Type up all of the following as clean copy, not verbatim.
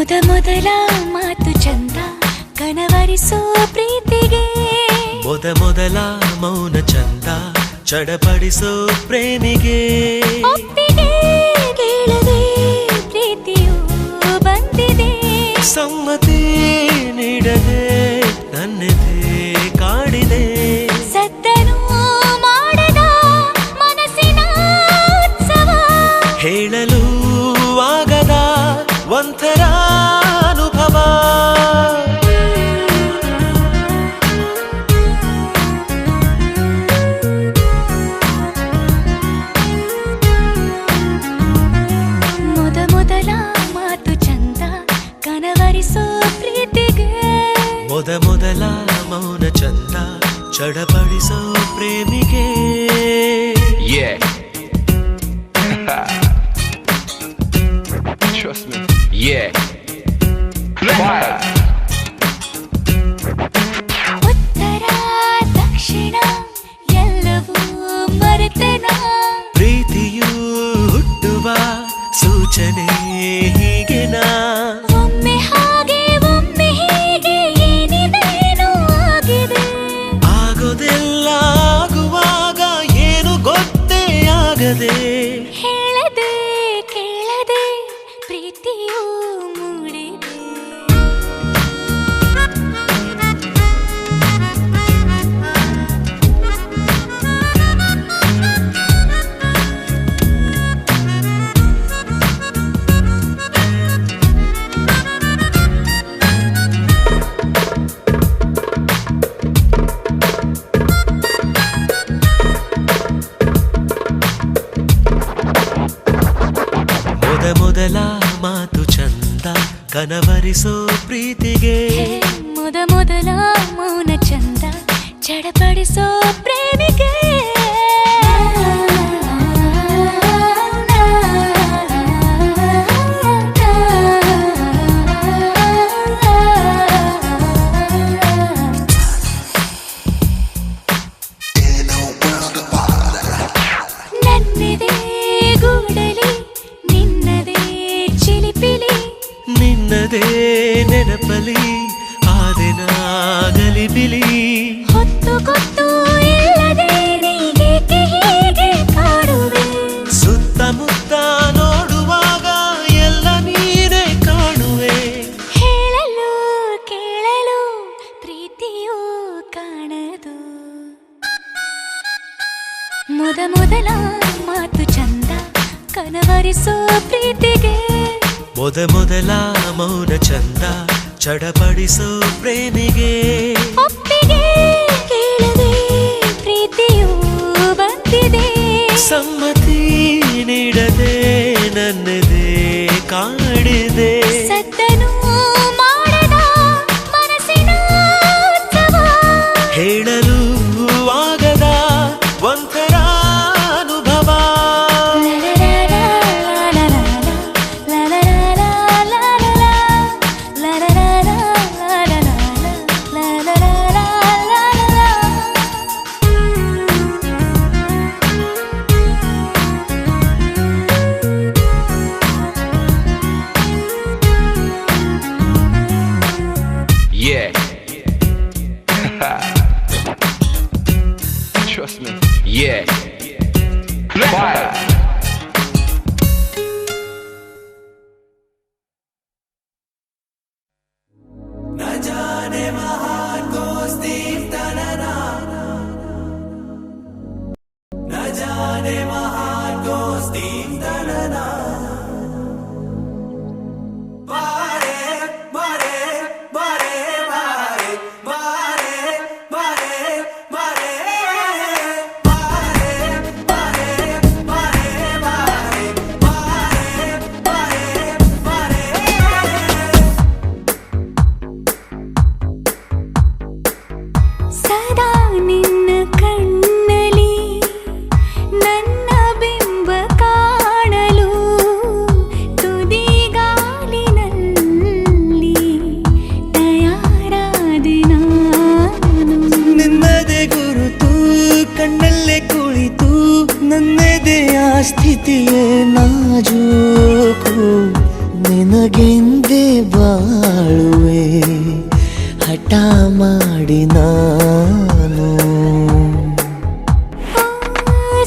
ಮೊದಲ ಮಾತು ಚಂದ ಕನವರಿಸೋ ಪ್ರೀತಿಗೆ ಮೊದಲ ಮೌನ ಚಂದ ಚಡಪಡಿಸೋ ಪ್ರೇಮಿಗೆ ಒಪ್ಪಿಗೆ ಕೇಳದೆ ಪ್ರೀತಿಯು ಬಂದಿದೆ ಸಮ್ಮತಿ ನೀಡದೆ ನನ್ನೆದೆ ಕಾಡಿದೆ ಸತ್ತನು ಮಾಡದ ಮನಸ್ಸಿನ ಉತ್ಸವ ಹೇಳಲು ಆಗದ ಒಂಥರ ಅನುಭವ ಮೊದಲ ಮಾತು ಚಂದ ಕನವರಿಸೋ ಪ್ರೀತಿಗೆ ಮೊದಲ ಮೌನ ಚಂದ ಚಡಪಡಿಸೋ ಪ್ರೇಮಿಗೆ Trust me. Yeah. Fire. ಉತ್ತರ ದಕ್ಷಿಣ ಎಲ್ಲವೂ ಮರೆತನ ಪ್ರೀತಿಯು ಹುಟ್ಟುವ ಸೂಚನೆ ಹೀಗೆನಾ ಒಮ್ಮೆ ಹಾಗೆ ಒಮ್ಮೆ ಹೀಗೆ ಏನಿದೇನೋ ಆಗಿದೆ ಆಗೋದೆಲ್ಲ ಆಗುವಾಗ ಏನು ಗೊತ್ತೇ ಆಗದೆ ಹೇಳದೆ ಕೇಳದೆ ಪ್ರೀತಿಯು ಮೂಡಿದೆ ಮೊದಲ ಮಾತು ಚಂದ ಕನವರಿಸೋ ಪ್ರೀತಿಗೆ ಮೊದಲ ಮೌನ ಚಂದ ಚಡಪಡಿಸೋ ಪ್ರೇಮಿಗೆ ನನ್ನೆದೆ ಗೂಡಲಿ ನಿನ್ನದೇ ಚಿಲಿಪಿಲಿ ನಿನ್ನದೇ ನೆನಪಲಿ ಆದೆನ ಗಲಿಬಿಲಿ ಹೊತ್ತು ಗೊತ್ತು ಇಲ್ಲದೆ ನೀಗೇಕೆ ಹೀಗೆ ಕಾಡುವೆ ಸುತ್ತಮುತ್ತ ನೋಡುವಾಗ ಎಲ್ಲ ನೀನೇ ಕಾಣುವೆ ಹೇಳಲು ಕೇಳಲು ಪ್ರೀತಿಯೂ ಕಾಣದು ಮೊದಲ ಮಾತು ಚಂದ ಕನವರಿಸೋ ಪ್ರೀತಿಗೆ ಮೊದಲ ಮೌನ ಚಂದ ಚಡಪಡಿಸೋ ಪ್ರೇಮಿಗೆ ಒಪ್ಪಿಗೆ ಕೇಳದೆ ಪ್ರೀತಿಯೂ ಬಂದಿದೆ ಸಮ್ಮತಿ ನೀಡದೆ ನನ್ನೆದೆ ಕಾಡಿದೆ ಸತ್ತನು ಮಾಡದ ಮನಸ್ಸಿನ ಉತ್ಸವ ಹೇಳಲು ಆಗದ ಒಂಥರ ಅನುಭವ Yeah. Trust me. Yeah. Fire. ಸದಾ ನಿನ್ನ ಕಣ್ಣಲಿ ನನ್ನ ಬಿಂಬ ಕಾಣಲು ತುದಿಗಾಲಿನಲ್ಲಿ ತಯಾರಾದೆ ನಾನು ನಿನ್ನದೇ ಗುರುತು ಕಣ್ಣಲ್ಲೇ ಕುಳಿತು ನನ್ನೆದೆಯ ಸ್ಥಿತಿಯೇ ನಾಜೂಕು ನಿನಗೆಂದೇ ಮಾಡಿ ನಾನು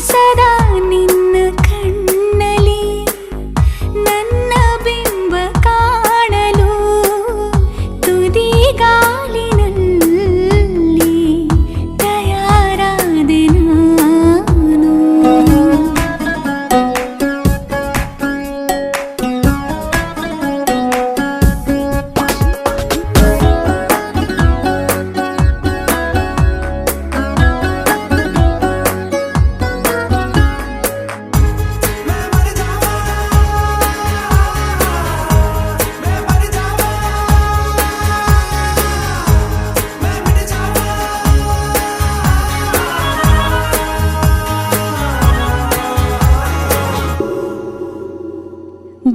ಸದಾ ನಿನ್ನ ಕಣ್ಣಲ್ಲಿ ನನ್ನ ಬಿಂಬ ಕಾಣಲು ತುದಿಗಾಲಿನಲ್ಲಿ ತಯಾರಾದೆ ನಾನು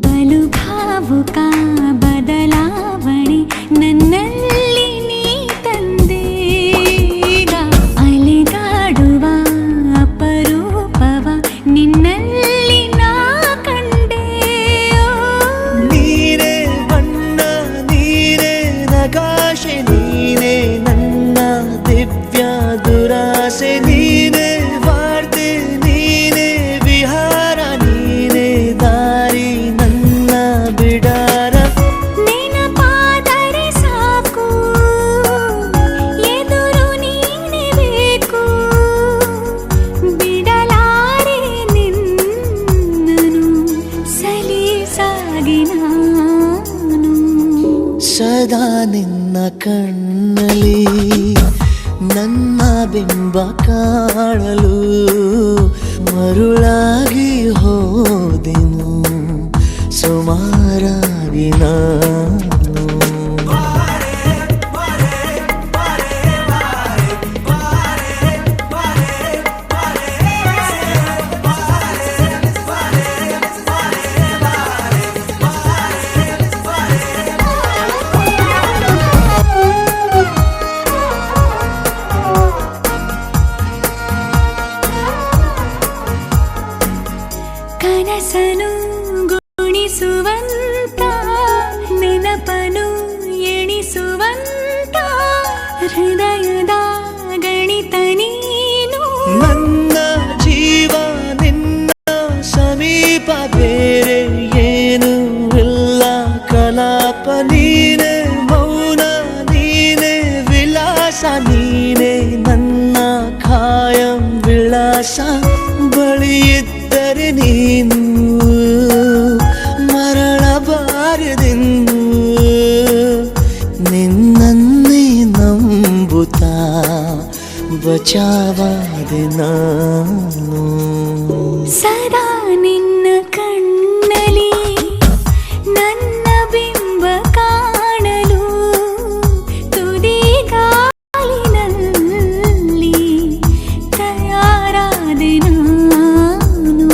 ಬಲು ಭಾವುಕ ಬದಲಾವಣೆ ನನ್ನಲ್ಲಿ ನೀ ತಂದೇಗ ಅಲೆದಾಡುವ ಅಪರೂಪವ ನಿನ್ನಲ್ಲಿ ನಾ ಕಂಡೆ ನೀನೇ ಬಣ್ಣ ನೀನೇ ನಗಾಶೆ ನೀನೇ ನನ್ನ ದಿವ್ಯ ದುರಾಸೆ ನೀನೇ ವಾರ್ತೆ ನೀನೇ ವಿಹಾರ ನೀನೇ ದಾರಿ ನನ್ನ ಬಿಡಾರ ನೆನಪಾದರೆ ಸಾಕು ಎದುರು ನೀನೇ ಬೇಕು ಬಿಡಲಾರೆ ನಿನ್ನನು ಸಲೀಸಾಗಿ ನಾನು ಸದಾ ನಿನ್ನ ಕಣ್ಣಲ್ಲಿ ನನ್ನ ಬಿಂಬ ಕಾಣಲು ಮರುಳಾಗಿ ಹೋದೆನು ಸುಮಾರಾಗಿ ನಾನು ಕನಸನು ಗುಣಿಸುವಂತ ನೆನಪನು ಎಣಿಸುವಂತ ಹೃದಯದ ಗಣಿತ ನೀನು ನನ್ನ ಜೀವ ನಿನ್ನ ಸಮೀಪ ಬೇರೆ ಏನು ಇಲ್ಲ ಕಲಾಪ ನೀನೆ ಮೌನ ನೀನೆ ವಿಲಾಸ ನೀನೆ ನನ್ನ ಖಾಯಂ ವಿಳಾಸ ಬಳಿಯಿದ್ದರೆ ನೀನು ಮರಳಬಾರದೆಂದು ನಿನ್ನನ್ನೇ ನಂಬುತ್ತಾ ಬಚಾವಾದೆ ನಾನು ಸದಾ ನಿನ್ನ ಕಣ್ಣಲ್ಲಿ ನನ್ನ ಬಿಂಬ ಕಾಣಲು ತುದಿಗಾಲಿನಲ್ಲಿ ತಯಾರಾದೆ ನಾನು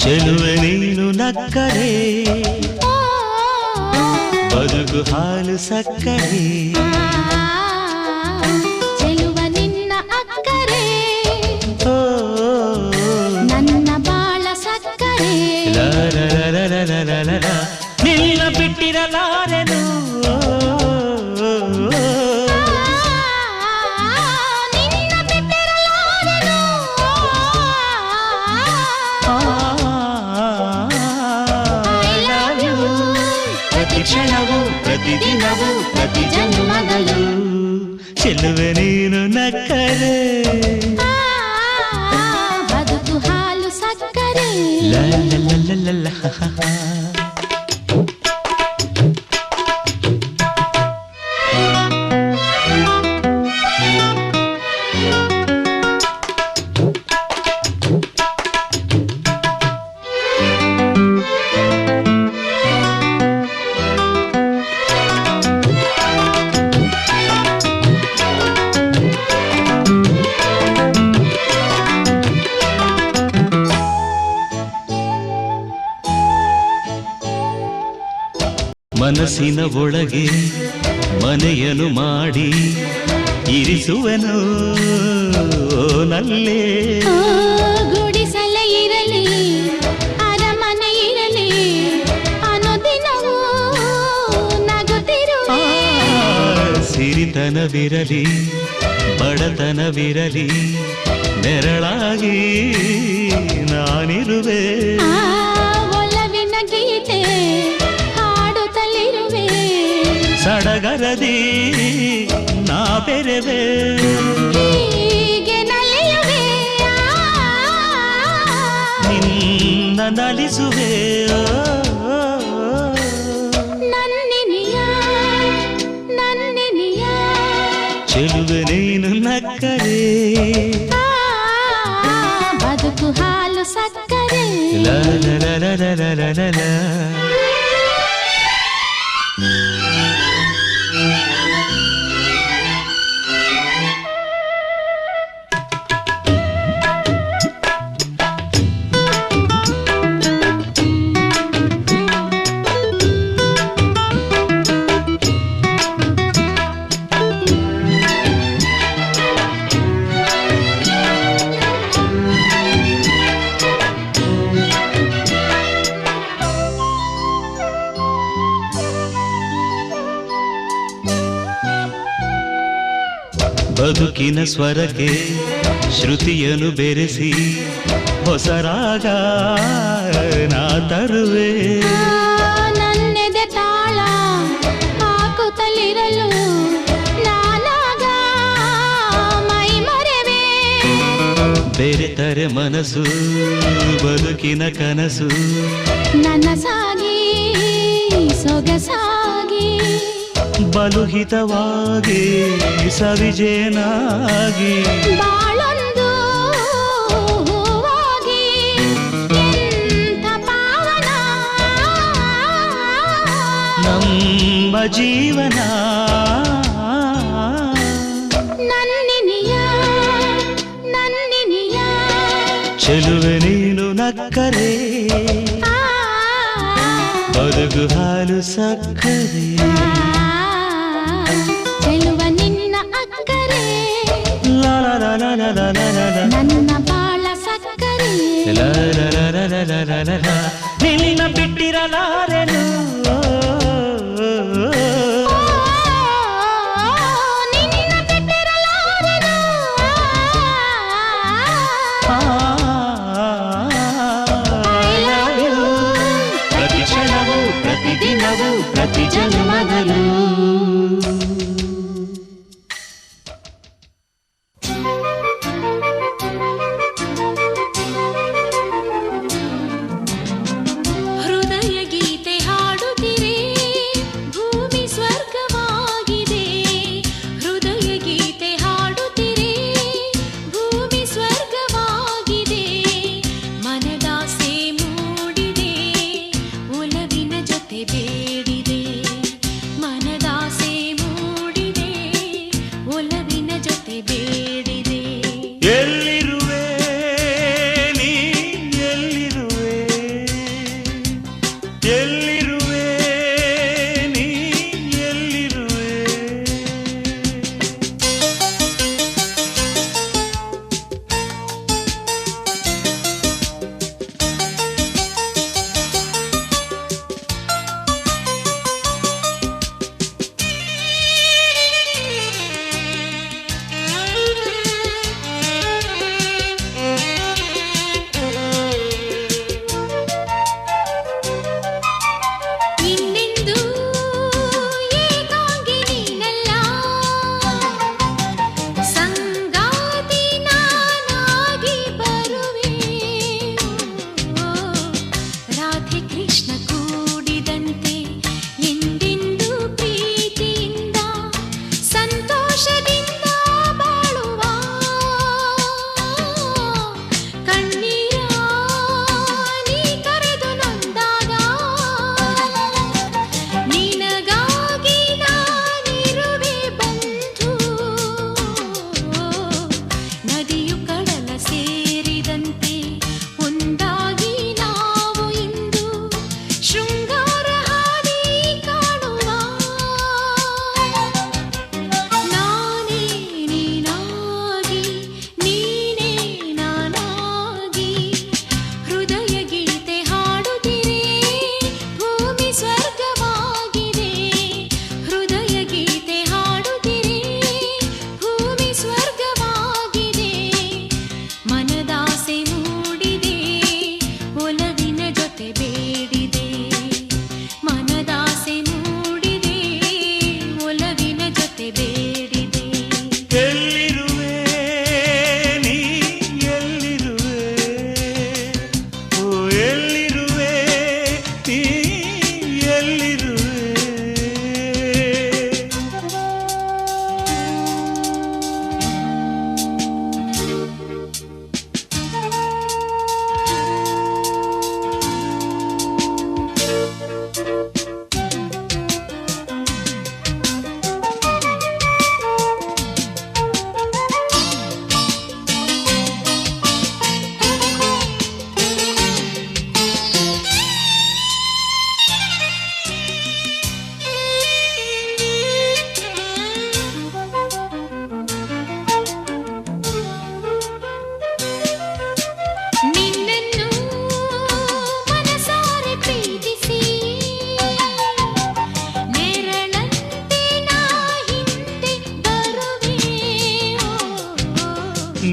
ಚೆಲುವೆ ನೀನು ನಕ್ಕರೆ ಬದುಕು ಹಾಲು ಸಕ್ಕರೆ ಚೆಲುವ ನಿನ್ನ ಅಕ್ಕರೆ ಓ ನನ್ನ ಬಾಳ ಸಕ್ಕರೆ ನಿನ್ನ ಬಿಟ್ಟಿರಲಾರೆನು ನಿನ್ನ ಬಿಟ್ಟಿರಲಾರೆನು ಪ್ರತಿ ಕ್ಷಣವೂ ಪ್ರತಿದಿನವೂ ಪ್ರತಿ ಜನ್ಮದಲ್ಲೂ ಚೆಲುವೆ ನೀನು ನಕ್ಕರೆ ಬದುಕು ಹಾಲು ಸಕ್ಕರೆ ಲ ಲ ಲ ಲ ಲ ಲ. ಮನಸ್ಸಿನ ಒಳಗೆ ಮನೆಯನ್ನು ಮಾಡಿ ಇರಿಸುವೆನು ನಲ್ಲೇ. ಗುಡಿಸಲೇ ಇರಲಿ ಅರಮನೆ ಇರಲಿ ಅನುದಿನವೂ ನಗುತ್ತಿರುವೆ. ಸಿರಿತನವಿರಲಿ ಬಡತನವಿರಲಿ ನೆರಳಾಗಿ ನಾನಿರುವೆ. ಒಲವಿನ ಗೀತೆ ಹಾಡುತ್ತಲಿರುವೆ. ಸಡಗರದಿ ನಾ ಬೆರೆವೆ. ಹೀಗೆ ನಲಿಯುವೆ. ನಿನ್ನ ನಲಿಸುವೆ. ನನ್ನಿನಿಯ ನನ್ನಿನಿಯ ಚೆಲುವೆ ನೀನು ನಕ್ಕರೆ. ಬದುಕು ಹಾಲು ಸಕ್ಕರೆ. ಲ ಲ ಲ ಲ ಲ ಲ ಲ ಲ. ಬದುಕಿನ ಸ್ವರಕ್ಕೆ ಶ್ರುತಿಯನ್ನು ಬೆರೆಸಿ ಹೊಸ ರಾಗ ನಾ ತರುವೆ. ನನ್ನೆದೆ ತಾಳ ಹಾಕುತ್ತಲಿರಲು ನಾನಾಗ ಮೈ ಮರೆವೆ. ಬೆರೆತರೆ ಮನಸ್ಸು ಬದುಕಿನ ಕನಸು ನನಸಾಗಿ ಸೊಗಸಾಗಿ ಬಲುಹಿತವಾಗಿ ಸವಿಜೇನಾಗಿ ಬಾಳೊಂದು ಹೂವಾಗಿ ಎಂಥ ಪಾವನ ನಮ್ಮ ಜೀವನ. ನನ್ನಿನಿಯ ನನ್ನಿನಿಯ ಚೆಲುವೆ ನೀನು ನಕ್ಕರೆ. ಬದುಕು ಹಾಲು ಸಕ್ಕರೆ. ಚೆಲುವ ನಿನ್ನ ಅಕ್ಕರೆ. ಲ ಲ ಲ ಲ ಲ ಲ ಲ ಲ ಲ. ನನ್ನ ಬಾಳ ಸಕ್ಕರೆ. ಲ ಲ ಲ ಲ ಲ ಲ ಲ ಲ ಲ. ನಿನ್ನ ಬಿಟ್ಟಿರಲಾರೆನು. ನಿನ್ನ ಬಿಟ್ಟಿರಲಾರೆನು. I love you. ಪ್ರತಿ ಕ್ಷಣವೂ ಪ್ರತಿ ದಿನವೂ ಪ್ರತಿ ಜನ್ಮದಲ್ಲೂ. ಹೃದಯ ಗೀತೆ ಹಾಡುತ್ತಿರೆ ಭೂಮಿ ಸ್ವರ್ಗವಾಗಿದೆ. ಹೃದಯ ಗೀತೆ ಹಾಡುತ್ತಿರೆ ಭೂಮಿ ಸ್ವರ್ಗವಾಗಿದೆ. ಮನದಾಸೆ ಮೂಡಿದೆ ಒಲವಿನ ಜೊತೆ ಬೇಡಿದೆ. ಮನದಾಸೆ ಮೂಡಿದೆ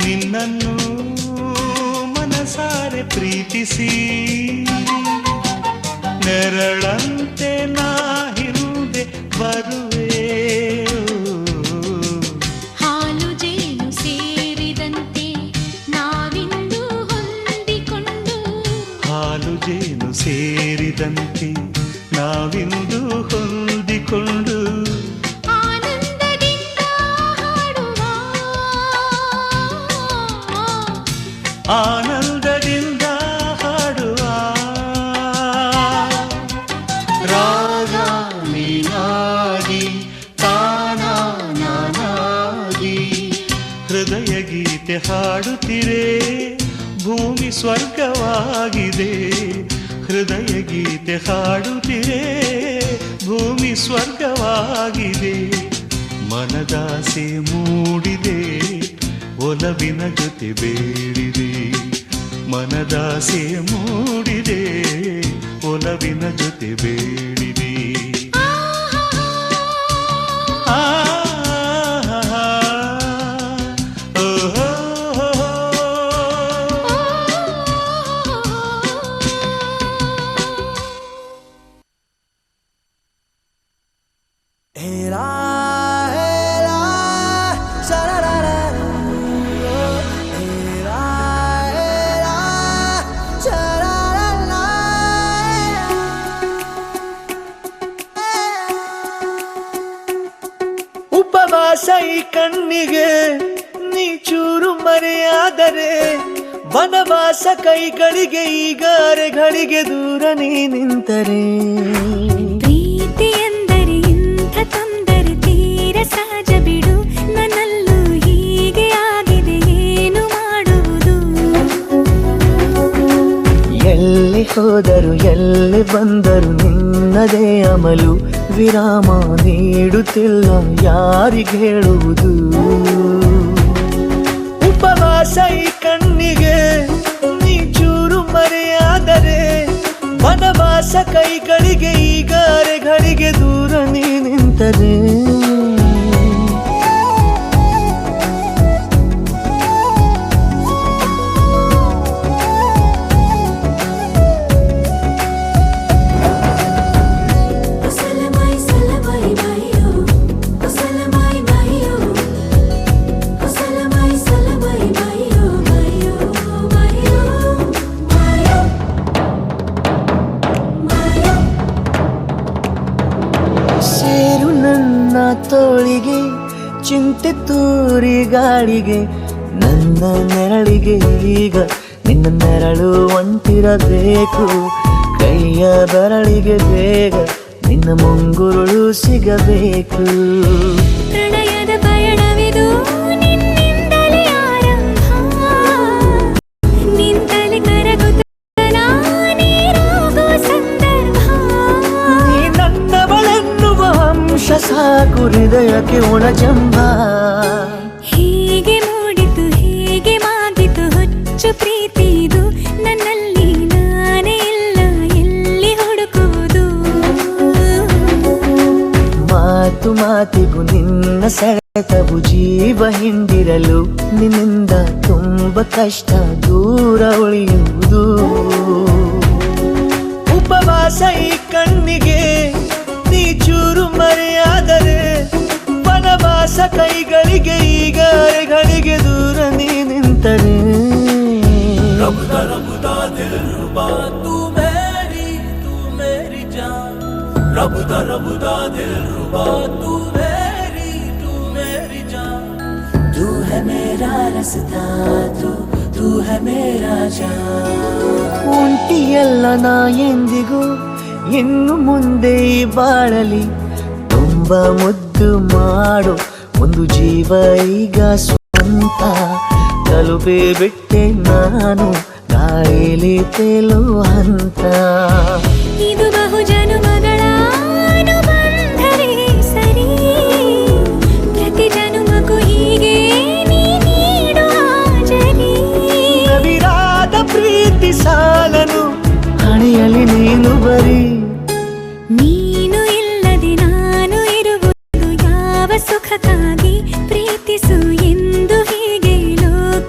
ನಿನ್ನನ್ನು ಮನಸಾರೆ ಪ್ರೀತಿಸಿ ನೆರಳಂತೆ ನಾ ಹಿಂದೆ ಬರುವೆ. ಹಾಲು ಜೇನು ಸೇರಿದಂತೆ ನಾವಿಂದು ಹೊಂದಿಕೊಂಡು, ಹಾಲು ಜೇನು ಸೇರಿದಂತೆ ನಾವಿಂದು ಹೊಂದಿಕೊಂಡು ಆನಂದದಿಂದ ಹಾಡುವ, ಆನಂದದಿಂದ ಹಾಡುವ. ರಾಗ ನೀನಾಗಿ ತಾನಾನಾಗಿ ಹೃದಯ ಗೀತೆ ಹಾಡುತ್ತಿರೆ, ಭೂಮಿ ಸ್ವರ್ಗವಾಗಿದೆ. ಹೃದಯ ಗೀತೆ ಹಾಡುತ್ತಿರೆ, ಭೂಮಿ ಸ್ವರ್ಗವಾಗಿದೆ. ಮನದಾಸೆ ಮೂಡಿದೆ, ಒಲವಿನ ಜೊತೆ ಬೇಡಿದೆ. ಮನದಾಸೆ ಮೂಡಿದೆ, ಒಲವಿನ ಜೊತೆ ಬೇಡಿದೆ. ಆ ಉಪವಾಸ ಈ ಕಣ್ಣಿಗೆ ನೀ ಚೂರು ಮರೆಯಾದರೆ, ವನವಾಸ ಕೈಗಳಿಗೆ ಈಗ ಅರೆಗಳಿಗೆ ದೂರ ನೀ ನಿಂತರೆ. ಪ್ರೀತಿ ಎಂದರೆ ಇಂಥ ತೊಂದರೆ ತೀರ ಸಹಜ ಬಿಡು, ನನ್ನಲ್ಲೂ ಹೀಗೆ ಆಗಿದೆ ಏನು ಮಾಡುವುದು. ಎಲ್ಲಿ ಹೋದರು ಎಲ್ಲಿ ಬಂದರು ನಿನ್ನದೇ ಅಮಲು, ವಿರಾಮ ನೀಡುತ್ತಿಲ್ಲ ಯಾರಿಗೆ ಹೇಳುವುದು. ಉಪವಾಸ ಈ ಕಣ್ಣಿಗೆ ನೀ ಚೂರು ಮರೆಯಾದರೆ, ವನವಾಸ ಕೈಗಳಿಗೆ ಈಗ ಅರೆಗಳಿಗೆ ದೂರ ನೀ ನಿಂತರೆ. ಸೇರು ನನ್ನ ತೋಳಿಗೆ ಚಿಂತೆ ತೂರಿ ಗಾಳಿಗೆ, ನನ್ನ ನೆರಳಿಗೆ ಈಗ ನಿನ್ನ ನೆರಳು ಒಂಟಿರಬೇಕು. ಕೈಯ ಬೆರಳಿಗೆ ಬೇಗ ನಿನ್ನ ಮುಂಗುರುಳು ಸಿಗಬೇಕು. ಪ್ರಣಯದ ಪಯಣವಿದು ನಿನ್ನಿಂದಲೇ ಆರಂಭ, ನಿಂತಲೇ ಕರಗುತ್ತ ನೀರಾಗುವ ಸಂದರ್ಭ. ನೀ ನನ್ನವಳೆನ್ನುವ ಅಂಶ ಸಾಕು ಹೃದಯಕ್ಕೆ ಒಣಜಂಬ. ಹೀಗೆ ಮೂಡಿತು ಹೀಗೆ ಮಾಗಿತು ಹುಚ್ಚು ಪ್ರೀತಿದು, ನನ್ನಲ್ಲಿ ನಾನೇ ಇಲ್ಲ ಎಲ್ಲಿ ಹುಡುಕುವುದು. ಮಾತು ಮಾತಿಗೂ ನಿನ್ನ ಸೆಳೆತವು ಜೀವ ಹಿಂದಿರಲು, ನಿನ್ನಿಂದ ತುಂಬ ಕಷ್ಟ ದೂರ ಉಳಿಯುವುದು. ಉಪವಾಸ ಈ ಕಣ್ಣಿಗೆ ನೀ ಚೂರು ಮರೆಯಾದರೆ, ವನವಾಸ ಕೈಗಳಿಗೆ ಈಗ ಅರೆಗಳಿಗೆ ದೂರ ನೀ ನಿಂತರೆ. तू है मेरा रास्ता, तू है मेरा जान. ಒಂಟಿಯಲ್ಲ ನಾ ಎಂದಿಗೂ ಇನ್ನು ಮುಂದೆ ಈ ಬಾಳಲಿ, ತುಂಬ ಮುದ್ದು ಮಾಡು ಒಂದು ಜೀವ ಈಗ ಸ್ವಂತ. ತಲುಪೇ ಬಿಟ್ಟೆ ನಾನು ಗಾಳಿಲಿ ತೇಲುವ ಹಂತ. ಇದು ಬಹು ಜನುಮಗಳ ಅನುಬಂಧವೇ ಸರಿ, ಪ್ರತಿ ಜನುಮಕ್ಕೂ ಹೀಗೆ ನೀ ನೀಡುವ ಜರಿ. ನವಿರಾದ ಪ್ರೀತಿ ಸಾಲನು ಹಣೆಯಲ್ಲಿ ನೀನು ಬರೀ. ನೀನು ಇಲ್ಲದೆ ನಾನು ಇರುವುದು ಯಾವ ಸುಖಕ್ಕಾಗಿ, ಪ್ರೀತಿಸು ಎಂದು ಹೀಗೆ ಲೋಕ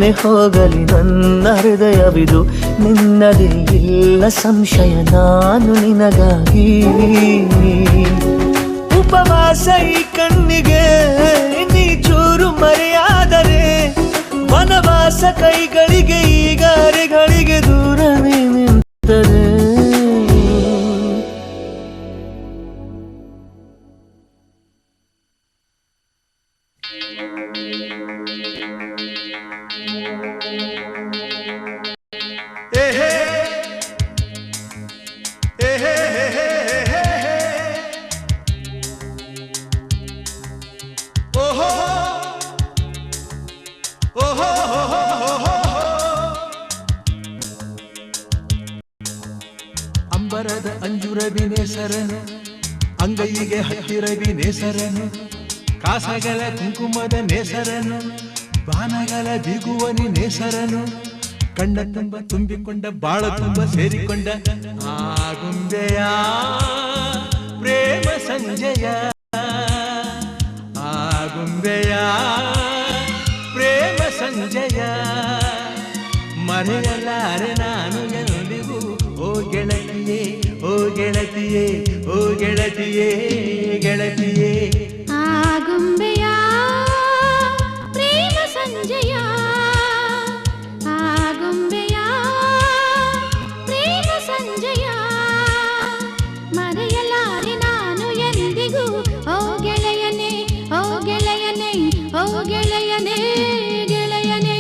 ಏನೇ ಹೋಗಲಿ ನನ್ನ ಹೃದಯವಿದು ನಿನ್ನದೇ ಇಲ್ಲ ಸಂಶಯ ನಾನು ನಿನಗಾಗಿ ಉಪವಾಸ ಈ ಕಣ್ಣಿಗೆ ನೀ ಚೂರು ಮರೆಯಾದರೆ ವನವಾಸ ಕೈಗಳಿಗೆ ಈಗ ಅರೆಗಳಿಗೆ ದೂರವೇ ನಿಂತರೆ ಅಂಬರದ ಅಂಜುರವಿ ನೇಸರನು ಅಂಗೈಗೆ ಹತ್ತಿರವಿ ನೇಸರನು ಕಾಸಗಳ ಕುಂಕುಮದ ನೇಸರನು ಬಾನಗಳ ಬಿಗುವನಿ ನೇಸರನು ಕಣ್ಣ ತುಂಬ ತುಂಬಿಕೊಂಡ ಬಾಳ ತುಂಬ ಸೇರಿಕೊಂಡ ಆಗುಂಬೆಯ ಪ್ರೇಮ ಸಂಜಯ ಆಗುಂಬೆಯ ಪ್ರೇಮ ಸಂಜಯ ಮರೆಯಲಾರೆ ನಾನು ಎಂದಿಗೂ ಓ ಗೆಳತಿಯೇ ಓ ಗೆಳತಿಯೇ ಓ ಗೆಳತಿಯೇ ಗೆಳತಿಯೇ ಆಗುಂಬೆಯ ಪ್ರೇಮ ಸಂಜಯ ಆಗುಂಬೆಯ ಪ್ರೇಮ ಸಂಜಯ ಮರೆಯಲಾರೆ ನಾನು ಎಂದಿಗೂ ಓ ಗೆಳೆಯನೇ ಓ ಗೆಳೆಯನೇ ಓ ಗೆಳೆಯನೇ ಗೆಳೆಯನೇ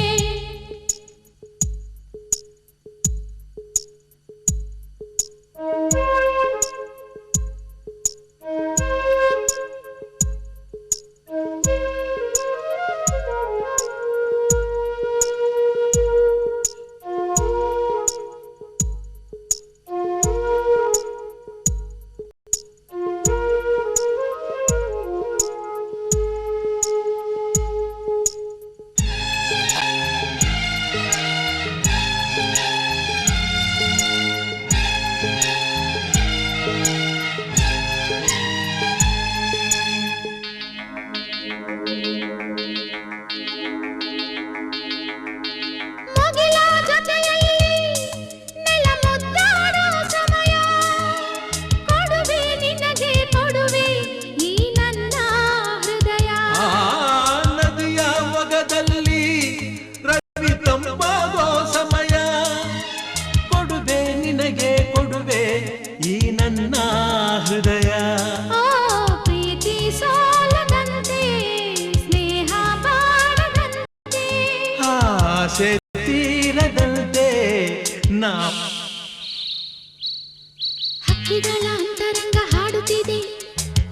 ಹಕ್ಕಿಗಳ ಅಂತರಂಗ ಹಾಡುತ್ತಿದೆ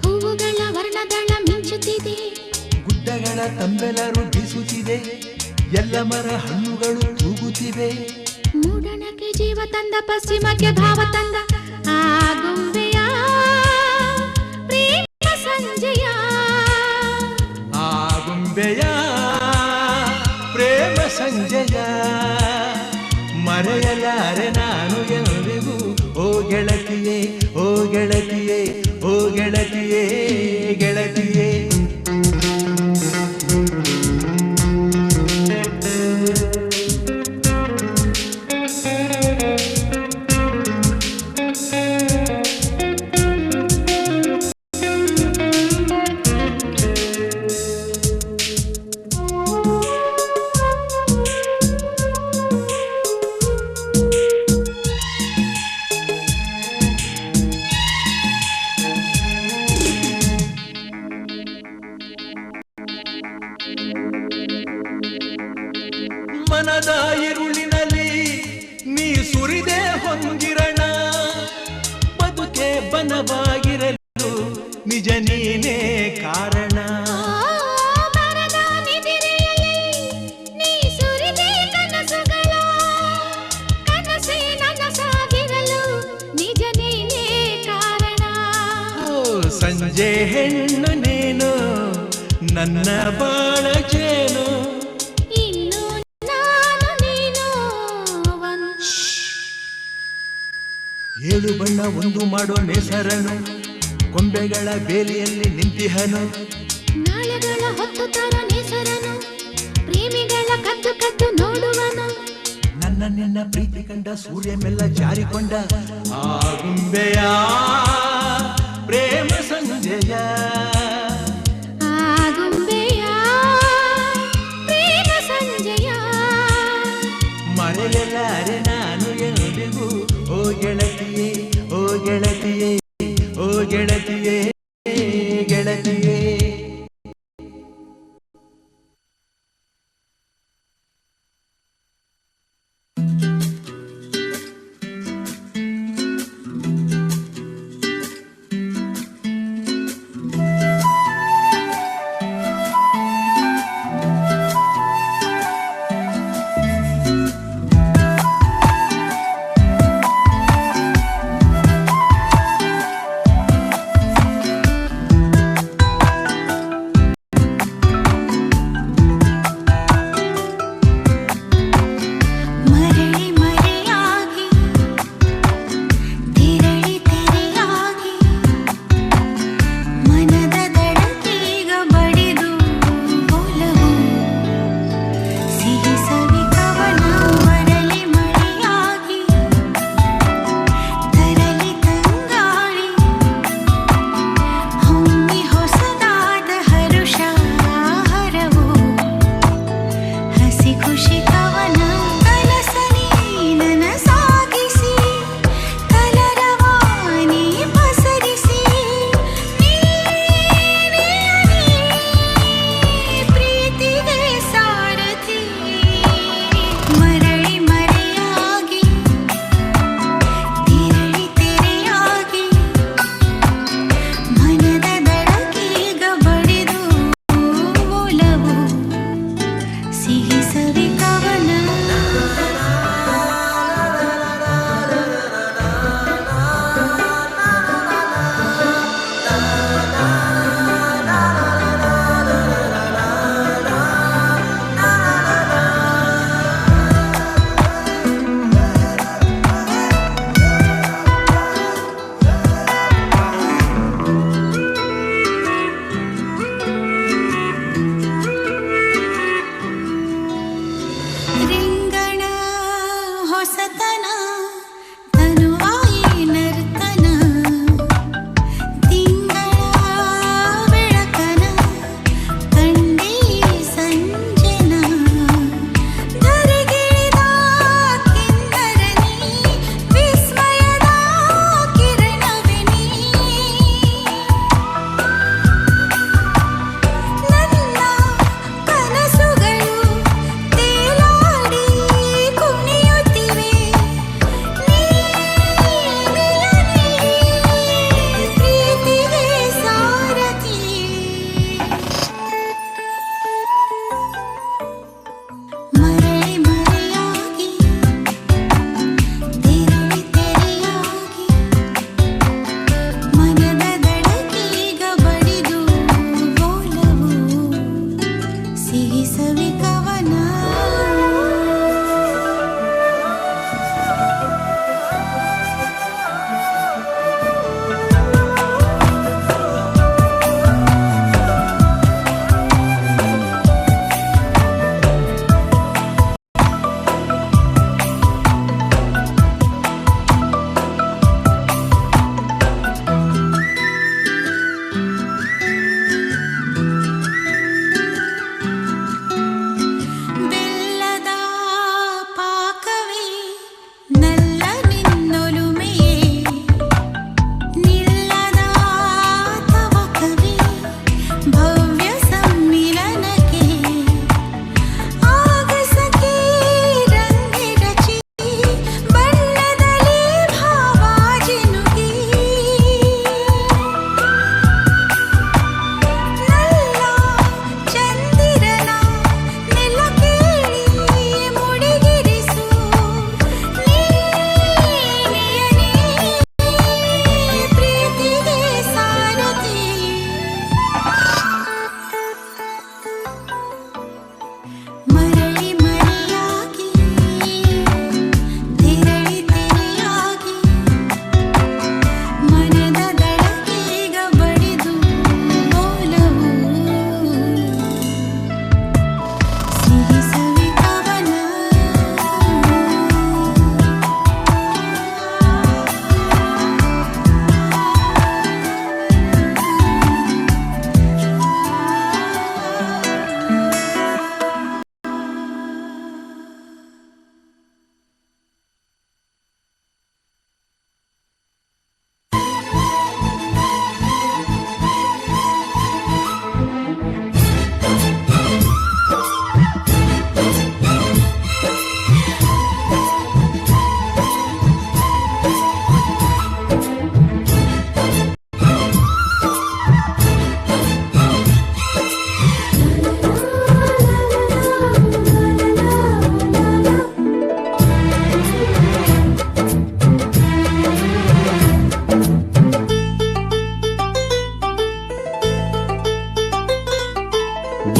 ಹೂವುಗಳ ವರ್ಣದಳ ಮಿಂಚುತ್ತಿದೆ ಗುಡ್ಡಗಳ ತಂಬೆಲರು ಬೀಸುತ್ತಿದೆ ಎಲ್ಲ ಮರ ಹಣ್ಣುಗಳು ತೂಗುತ್ತಿವೆ ಮೂಡಣಕ್ಕೆ ಜೀವ ತಂದ ಪಶ್ಚಿಮಕ್ಕೆ ಭಾವ ತಂದ ಆಗುಂಬೆಯ ಪ್ರೇಮ ಸಂಜಯ ಆಗುಂಬೆಯ ಪ್ರೇಮ ಸಂಜಯ ಮರೆಯಲಾರೆ ನಾನು ಎಂದಿಗೂ ಓ ಗೆಳತಿಯೇ ಓ ಗೆಳತಿಯೇ ಓ ಗೆಳತಿಯೇ ಗೆಳತಿಯೇ ಮನದ ಇರುಳಿನಲ್ಲಿ ನೀ ಸುರಿದೆ ಹೊಂದಿರಣ ಬದುಕೆ ಬನವಾಗಿರಲು ನಿಜ ನೀನೇ ಕಾರಣ ಮರದ ನಿದಿರೆಯಲ್ಲಿ ನೀ ಸುರಿದೆ ಕನಸುಗಳ ಕನಸೇ ನನಸಾಗಿರಲು ನಿಜ ನೀನೇ ಕಾರಣ ಸಂಜೆ ಹೆಣ್ಣು ನೀನು ನನ್ನ ಬಾಳ ಚೇನು ಇನ್ನು ನಾನು ನೀನು ಏಳು ಬಣ್ಣ ಒಂದು ಮಾಡೋ ನೇಸರನು ಕೊಂಬೆಗಳ ಬೇಲಿಯಲ್ಲಿ ನಿಂತಿಹನು ನಾಳೆಗಳ ಹೊತ್ತು ತರ ನೇಸರನು ಪ್ರೇಮಿಗಳ ಕದ್ದು ಕದ್ದು ನೋಡುವನು. ನಿನ್ನ ಪ್ರೀತಿ ಕಂಡ ಸೂರ್ಯ ಮೆಲ್ಲ ಜಾರಿಕೊಂಡ ಆಗುಂಬೆಯ ಪ್ರೇಮ ಸಂಜಯ ಆಗುಂಬೆಯ ಪ್ರೇಮ ಸಂಜಯ ಮರೆಯಲಾರೆ ನಾನು ಎಂದಿಗೂ ಓ ಗೆಳತಿಯೇ ಓ ಗೆಳತಿಯೇ ಓ ಗೆಳತಿಯೇ ಗೆಳತಿಯೇ.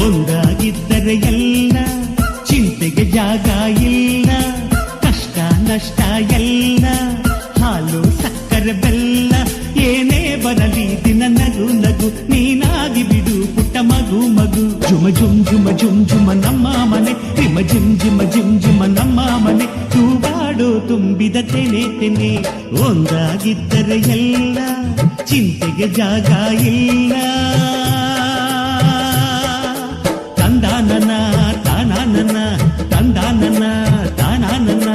ಒಂದಾಗಿದ್ದರೆ ಎಲ್ಲ ಚಿಂತೆಗೆ ಜಾಗ ಇಲ್ಲ, ಕಷ್ಟ ನಷ್ಟ ಎಲ್ಲ ಹಾಲು ಸಕ್ಕರೆ ಬೆಲ್ಲ ಏನೇ ಬರಲಿ ದಿನ ನಗು ನಗು ನೀನಾಗಿ ಬಿಡು ಪುಟ್ಟ ಮಗು ಮಗು. ಜುಮ ಜುಮ್ ಜುಮ ಜುಮ್ ಜುಮ ನಮ್ಮ ಮನೆ, ರಿಮ ಜಿಮ್ ಜಿಮ ಜಿಮ್ ಜಿಮ ನಮ್ಮ ಮನೆ, ತೂಗಾಡೋ ತುಂಬಿದ ತೆನೆ ತೆನೆ. ಒಂದಾಗಿದ್ದರೆ ಎಲ್ಲ ಚಿಂತೆಗೆ ಜಾಗ ಇಲ್ಲ. ತಂದಾನನ ತಾನಾನನ ತಂದಾನನ ತಾನಾನನ.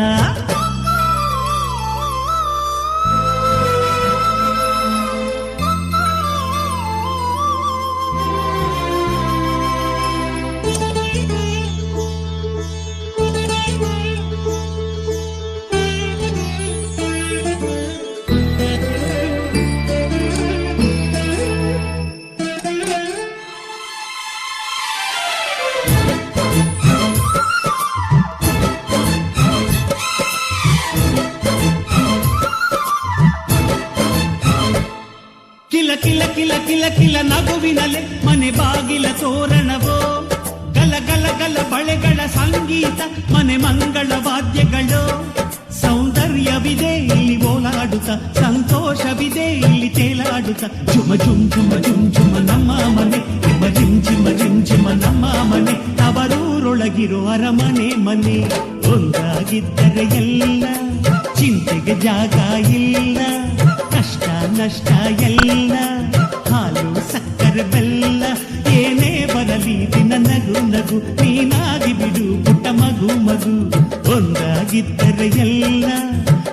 ಕಿಲ ಕಿಲ ಕಿಲ ಕಿಲ ಕಿಲ ನಗುವಿನಲೆ ಮನೆ ಬಾಗಿಲ ತೋರಣವೋ, ಗಲ ಗಲ ಗಲ ಬಳೆಗಳ ಸಂಗೀತ ಮನೆ ಮಂಗಳ ವಾದ್ಯಗಳು. ಸೌಂದರ್ಯವಿದೆ ಇಲ್ಲಿ ಓಲಾಡುತ್ತ, ಸಂತೋಷವಿದೆ ಇಲ್ಲಿ ತೇಲಾಡುತ್ತ. ಜುಮ ಜುಮ್ ಜುಮ ಜುಮ್ ಜುಮ ನಮ್ಮ ಮನೆ, ರಿಮ ಜಿಮ್ ಜಿಮ ಜಿಮ್ ಜಿಮ ನಮ್ಮ ಮನೆ, ತವರೂರೊಳಗಿರೋ ಅರಮನೆ ಮನೆ. ಒಂದಾಗಿದ್ದರೆ ಎಲ್ಲ ಚಿಂತೆಗೆ ಜಾಗ ಇಲ್ಲ, ಕಷ್ಟ ನಷ್ಟ ಎಲ್ಲ ಹಾಲು ಸಕ್ಕರೆ ಬೆಲ್ಲ ಏನೇ ಬರಲಿ ದಿನ ನಗು ನಗು ನೀನಾಗಿ ಬಿಡು ಪುಟ್ಟ ಮಗು ಮಗು. ಒಂದಾಗಿದ್ದರೆ ಎಲ್ಲ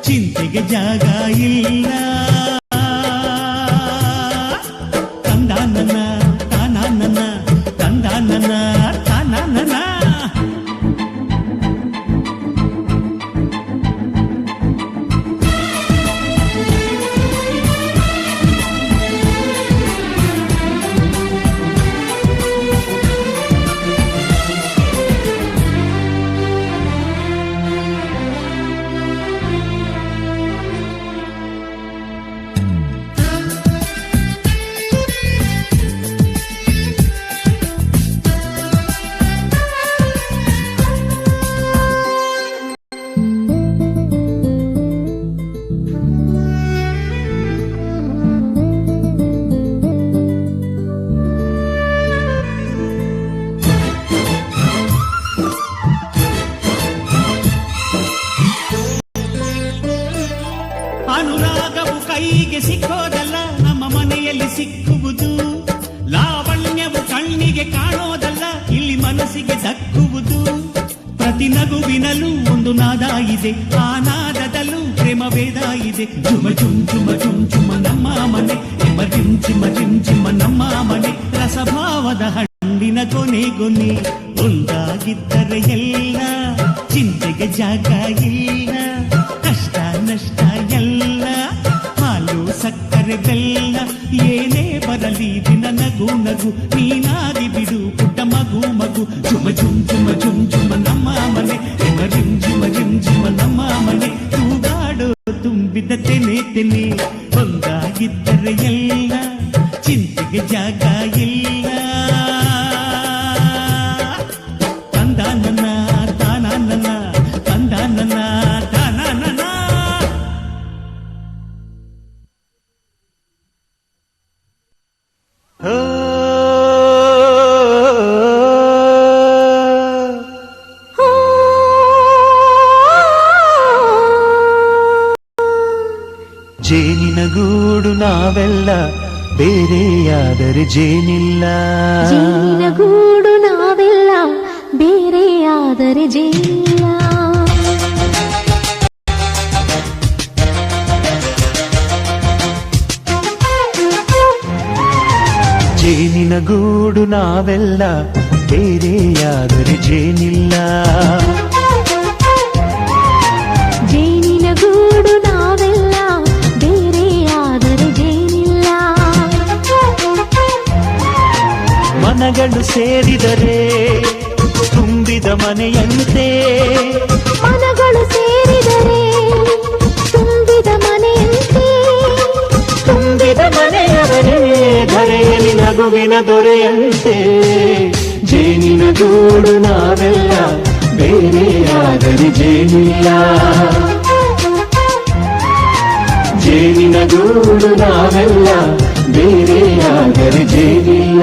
ಚಿಂತೆಗೆ ಜಾಗ ಇಲ್ಲ. ತಂದಾನನ ತಾನಾನನ ತಂದಾನನ ತಾನಾನನ. ಅನುರಾಗವು ಕೈಗೆ ಸಿಕ್ಕೋದಲ್ಲ, ನಮ್ಮ ಮನೆಯಲ್ಲಿ ಸಿಕ್ಕುವುದು. ಲಾವಣ್ಯವು ಕಣ್ಣಿಗೆ ಕಾಣೋದಲ್ಲ, ಇಲ್ಲಿ ಮನಸ್ಸಿಗೆ ದಕ್ಕುವುದು. ಪ್ರತಿ ನಗುವಿನಲ್ಲೂ ಒಂದು ನಾದ ಇದೆ, ಆ ನಾದದಲ್ಲೂ ಪ್ರೇಮ ವೇದ ಇದೆ. ಜುಮ ಜುಮ್ ಜುಮ ಜುಮ್ ಜುಮ ನಮ್ಮ ಮನೆ, ರಿಮ ಜಿಮ್ ಜಿಮ ಜಿಮ್ ಜಿಮ ನಮ್ಮ ಮನೆ, ರಸಭಾವದ ಹಣ್ಣಿನ ಕೊನೆ ಕೊನೆ. ಒಂದಾಗಿದ್ದರೆ ಎಲ್ಲ ಚಿಂತೆಗೆ ಜಾಗ ಇಲ್ಲ, ಕಷ್ಟ ನಷ್ಟ ಎಲ್ಲ ಹಾಲು ಸಕ್ಕರೆ ಬೆಲ್ಲ ಏನೇ ಬರಲಿ ದಿನ ನಗು ನಗು ನೀನಾಗಿ ಬಿಡು ಪುಟ್ಟ ಮಗು ಮಗು. ಜುಮ ಜುಮ್ ಜುಮ ಜುಮ್ ಜುಮ ನಮ್ಮ ಮನೆ, ರಿಮ ಜಿಮ್ ಜಿಮ ಜಿಮ್ ಜಿಮ ನಮ್ಮ ಮನೆ, ತೂಗಾಡೋ ತುಂಬಿದ ತೆನೆ ತೆನೆ. ಒಂದಾಗಿದ್ದರೆ ಎಲ್ಲ ಚಿಂತೆಗೆ ಜಾಗ ಇಲ್ಲ. ತಂದಾನನ ತಾನಾನನ ತಂದಾನನ ತಾನಾನನ. ಜೇನಿನ ಗೂಡು ನಾವೆಲ್ಲ ಬೇರೆಯಾದರೆ ಜೇನಿಲ್ಲ. ಜೇನಿನ ಗೂಡು ನಾವೆಲ್ಲ ಬೇರೆಯಾದರೆ ಜೇನಿಲ್ಲ. ಜೇನಿನ ಗೂಡು ನಾವೆಲ್ಲ ಬೇರೆಯಾದರೆ ಜೇನಿಲ್ಲ. ಜೇನಿನ ಗೂಡು ನಾವೆಲ್ಲ ಬೇರೆಯಾದರೆ ಜೇನಿಲ್ಲ. ಮನಗಳು ಸೇರಿದರೆ ತುಂಬಿದ ಮನೆಯಂತೆ, ಮನಗಳು ಸೇರಿದರೆ ತುಂಬಿದ ಮನೆಯಂತೆ, ತುಂಬಿದ ಮನೆಯವರೇ ಧರೆಯಲ್ಲಿ ನಗುವಿನ ದೊರೆಯಂತೆ. ಜೇನಿನ ಗೂಡು ನಾವೆಲ್ಲ ಬೇರೆಯಾದರೆ ಜೇನಿಲ್ಲ. ಜೇನಿನ ಗೂಡು ನಾವೆಲ್ಲ ಬೇರೆಯಾದರೆ ಜೇನಿಲ್ಲ.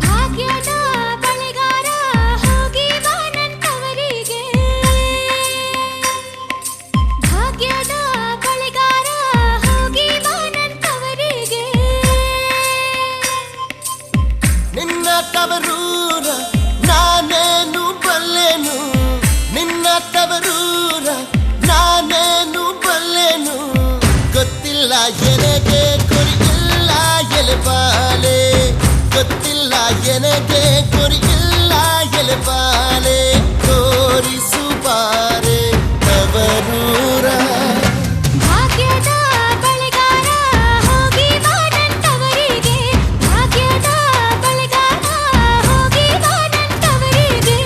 ಭಾಗ್ಯದ ಬಳಿಗಾರ ಹೋಗಿ ಬಾನಂತವರಿಗೆ, ಭಾಗ್ಯದ ಬಳಿಗಾರ ಹೋಗಿ ಬಾನಂತವರಿಗೆ. ನಿನ್ನ ತವರೂರ ನಾನೇನು ಬಲ್ಲೆನು, ನಿನ್ನ ತವರೂರ ನಾನೇನು ಬಲ್ಲೆನು. ಗೊತ್ತಿಲ್ಲ ಎನಗೆ ಗುರಿಯಿಲ್ಲ ಎಲೆಬಾಲೆ, ಗೊತ್ತಿಲ್ಲ ಎನಗೆ ಗುರಿಯಿಲ್ಲ ಎಲೆಬಾಲೆ. ತೋರಿಸು ಬಾರೆ ತವರೂರ. ಭಾಗ್ಯದ ಬಳಿಗಾರ ಹೋಗಿ ಬಾನಂತವರಿಗೆ, ಭಾಗ್ಯದ ಬಳಿಗಾರ ಹೋಗಿ ಬಾನಂತವರಿಗೆ.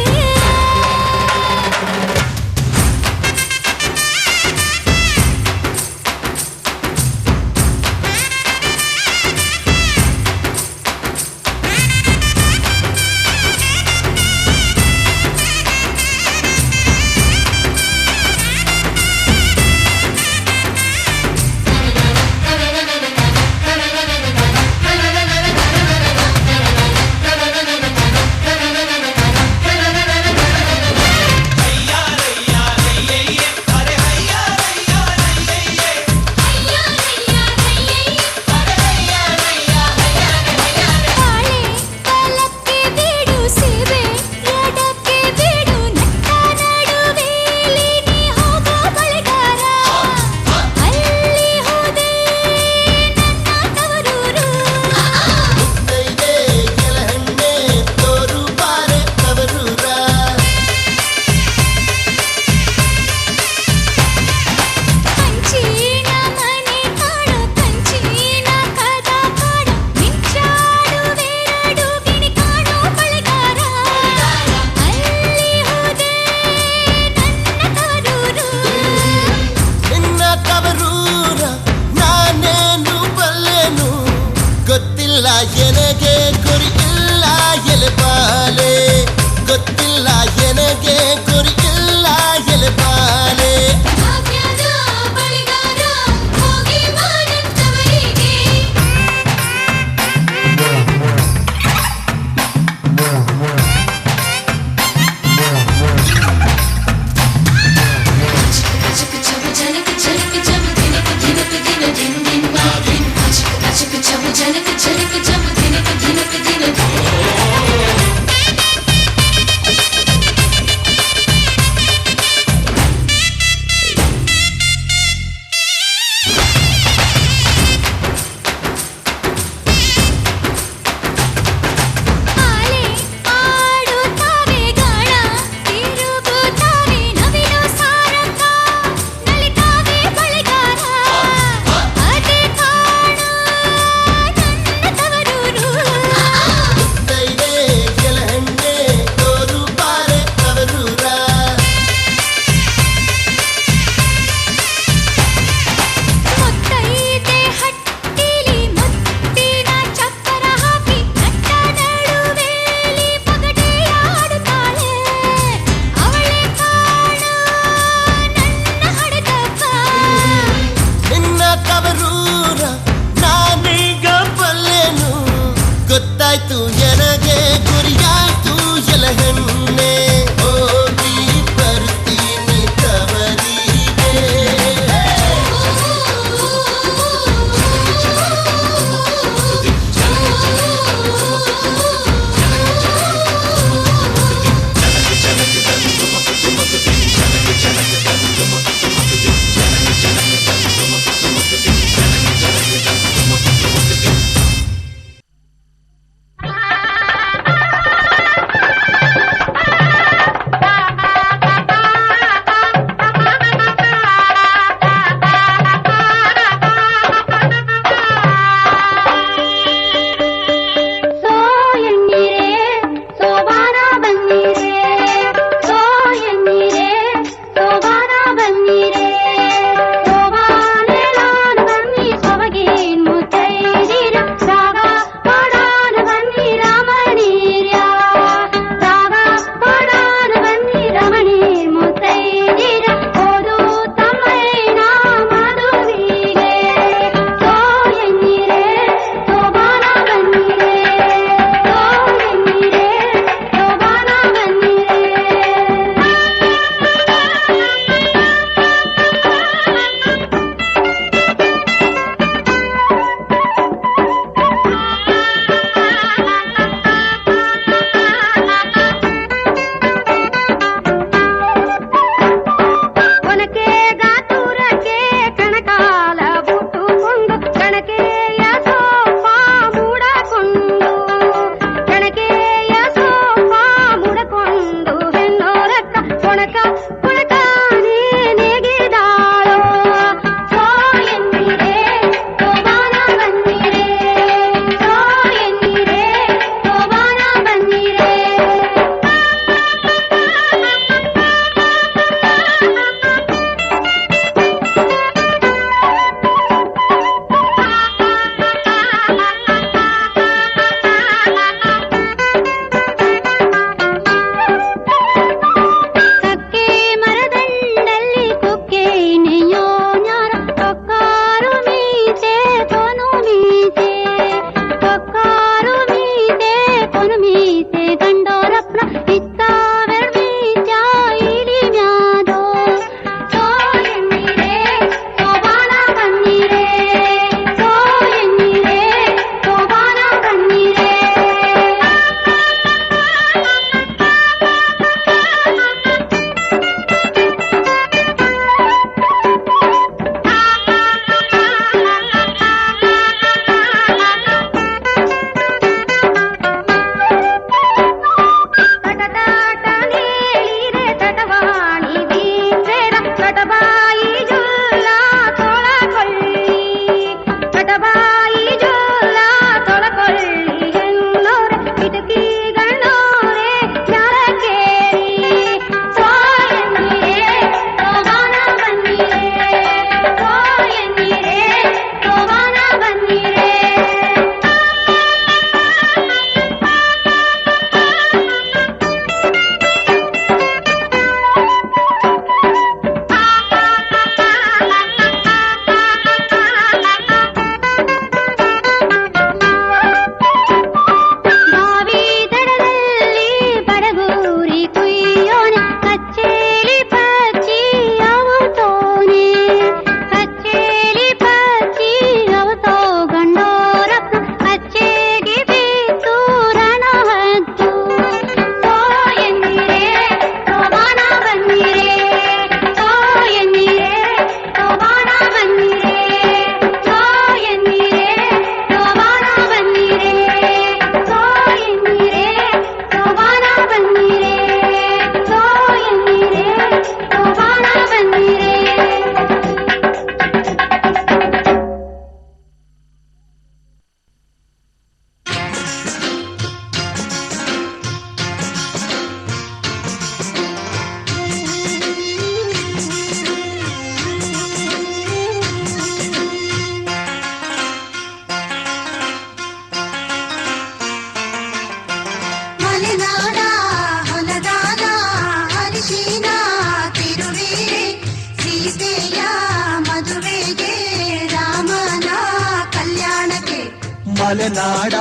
ಮಲೆನಾಡ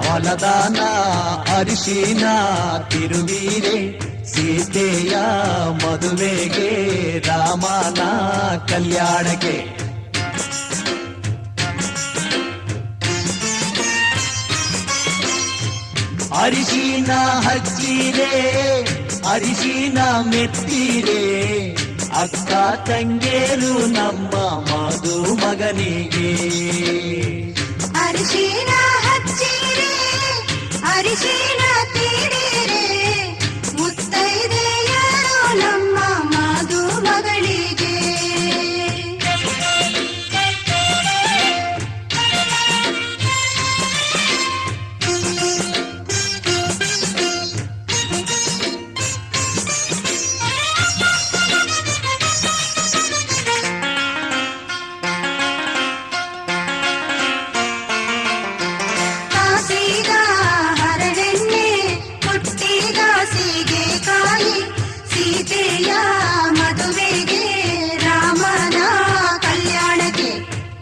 ಹೊಲದಾನ ಅರಿಶಿನ ತಿರುವೀರೆ ಸೀತೆಯ ಮದುವೆಗೆ ರಾಮನ ಕಲ್ಯಾಣಕ್ಕೆ ಅರಿಶಿನ ಹಚ್ಚಿರೆ ಅರಿಶಿನ ಮೆತ್ತಿರೆ ಅಕ್ಕ ತಂಗೇರು ನಮ್ಮ ಮಧು ಮಗನಿಗೆ ಅರಿಶಿನ ಹಚ್ಚಿರೆ ಅರಿಶಿನ ತೀರಿರೆ ಮುತ್ತೈದೆಯರು ನಮ್ಮ ಮಧು ಮಗಳಿಗೆ